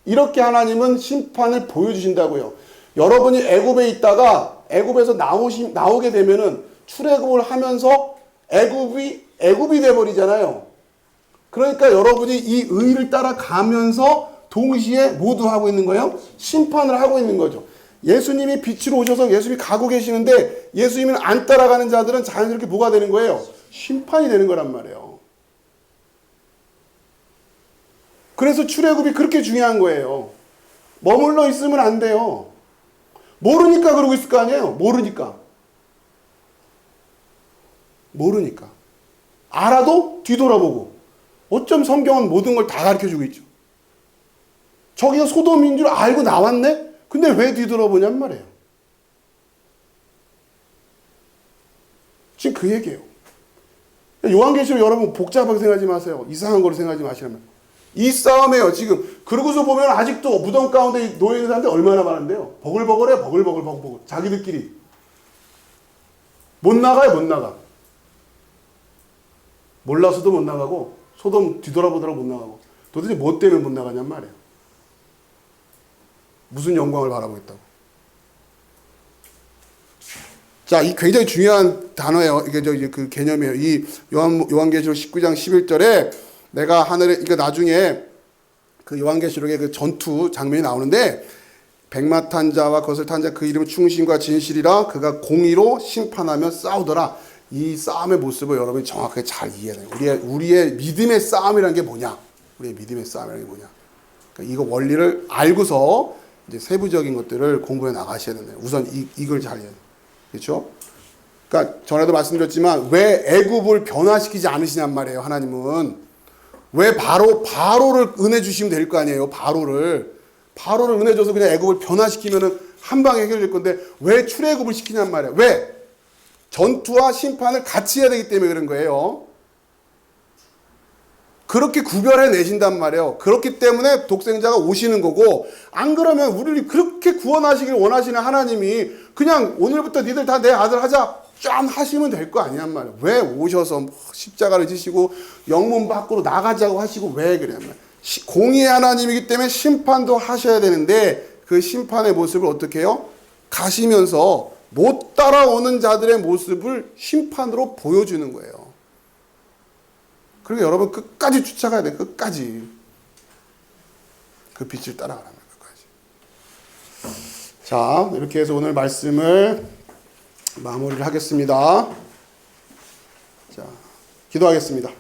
이렇게 하나님은 심판을 보여주신다고요. 여러분이 애굽에 있다가 애굽에서 나오게 되면은 출애굽을 하면서 애굽이 돼버리잖아요. 그러니까 여러분이 이 의를 따라가면서 동시에 모두 하고 있는 거예요? 심판을 하고 있는 거죠. 예수님이 빛으로 오셔서 예수님이 가고 계시는데 예수님을 안 따라가는 자들은 자연스럽게 뭐가 되는 거예요? 심판이 되는 거란 말이에요. 그래서 출애굽이 그렇게 중요한 거예요. 머물러 있으면 안 돼요. 모르니까 그러고 있을 거 아니에요. 모르니까. 알아도 뒤돌아보고. 어쩜 성경은 모든 걸 다 가르쳐주고 있죠. 저기가 소돔인 줄 알고 나왔네? 근데 왜 뒤돌아보냔 말이에요. 지금 그 얘기예요. 요한계시록 여러분 복잡하게 생각하지 마세요. 이상한 거로 생각하지 마시라면. 이 싸움이에요, 지금. 그러고서 보면 아직도 무덤 가운데 놓여있는 사람들 얼마나 많은데요. 버글버글해요, 버글버글. 자기들끼리. 못 나가. 몰라서도 못 나가고, 소돔 뒤돌아보더라도 못 나가고. 도대체 뭐 때문에 못 나가냔 말이에요. 무슨 영광을 바라보겠다고. 자, 이 굉장히 중요한 단어예요. 이게 그 개념이에요. 이 요한계시록 19장 11절에 내가 하늘에, 이거 나중에 그 요한계시록의 그 전투 장면이 나오는데, 백마 탄 자와 거슬 탄 자 그 이름은 충신과 진실이라 그가 공의로 심판하며 싸우더라. 이 싸움의 모습을 여러분이 정확하게 잘 이해해야 돼요. 우리의 믿음의 싸움이라는 게 뭐냐? 그러니까 이거 원리를 알고서 이제 세부적인 것들을 공부해 나가셔야 된다. 우선 이걸 잘 이해해야 돼요. 그렇죠? 그러니까 전에도 말씀드렸지만 왜 애굽을 변화시키지 않으시냔 말이에요. 하나님은 왜 바로를 은혜 주시면 될 거 아니에요. 바로를 은혜 줘서 그냥 애굽을 변화시키면은 한 방에 해결될 건데 왜 출애굽을 시키냔 말이에요. 왜? 전투와 심판을 같이 해야 되기 때문에 그런 거예요. 그렇게 구별해 내신단 말이에요. 그렇기 때문에 독생자가 오시는 거고, 안 그러면 우리를 그렇게 구원하시길 원하시는 하나님이 그냥 오늘부터 니들 다 내 아들 하자 짠 하시면 될 거 아니란 말이에요. 왜 오셔서 십자가를 지시고 영문 밖으로 나가자고 하시고 왜 그러냐면 공의의 하나님이기 때문에 심판도 하셔야 되는데 그 심판의 모습을 어떻게 해요? 가시면서 못 따라오는 자들의 모습을 심판으로 보여주는 거예요. 그리고 여러분 끝까지 쫓아가야 돼. 끝까지. 그 빛을 따라가라는 끝까지. 자, 이렇게 해서 오늘 말씀을 마무리를 하겠습니다. 자, 기도하겠습니다.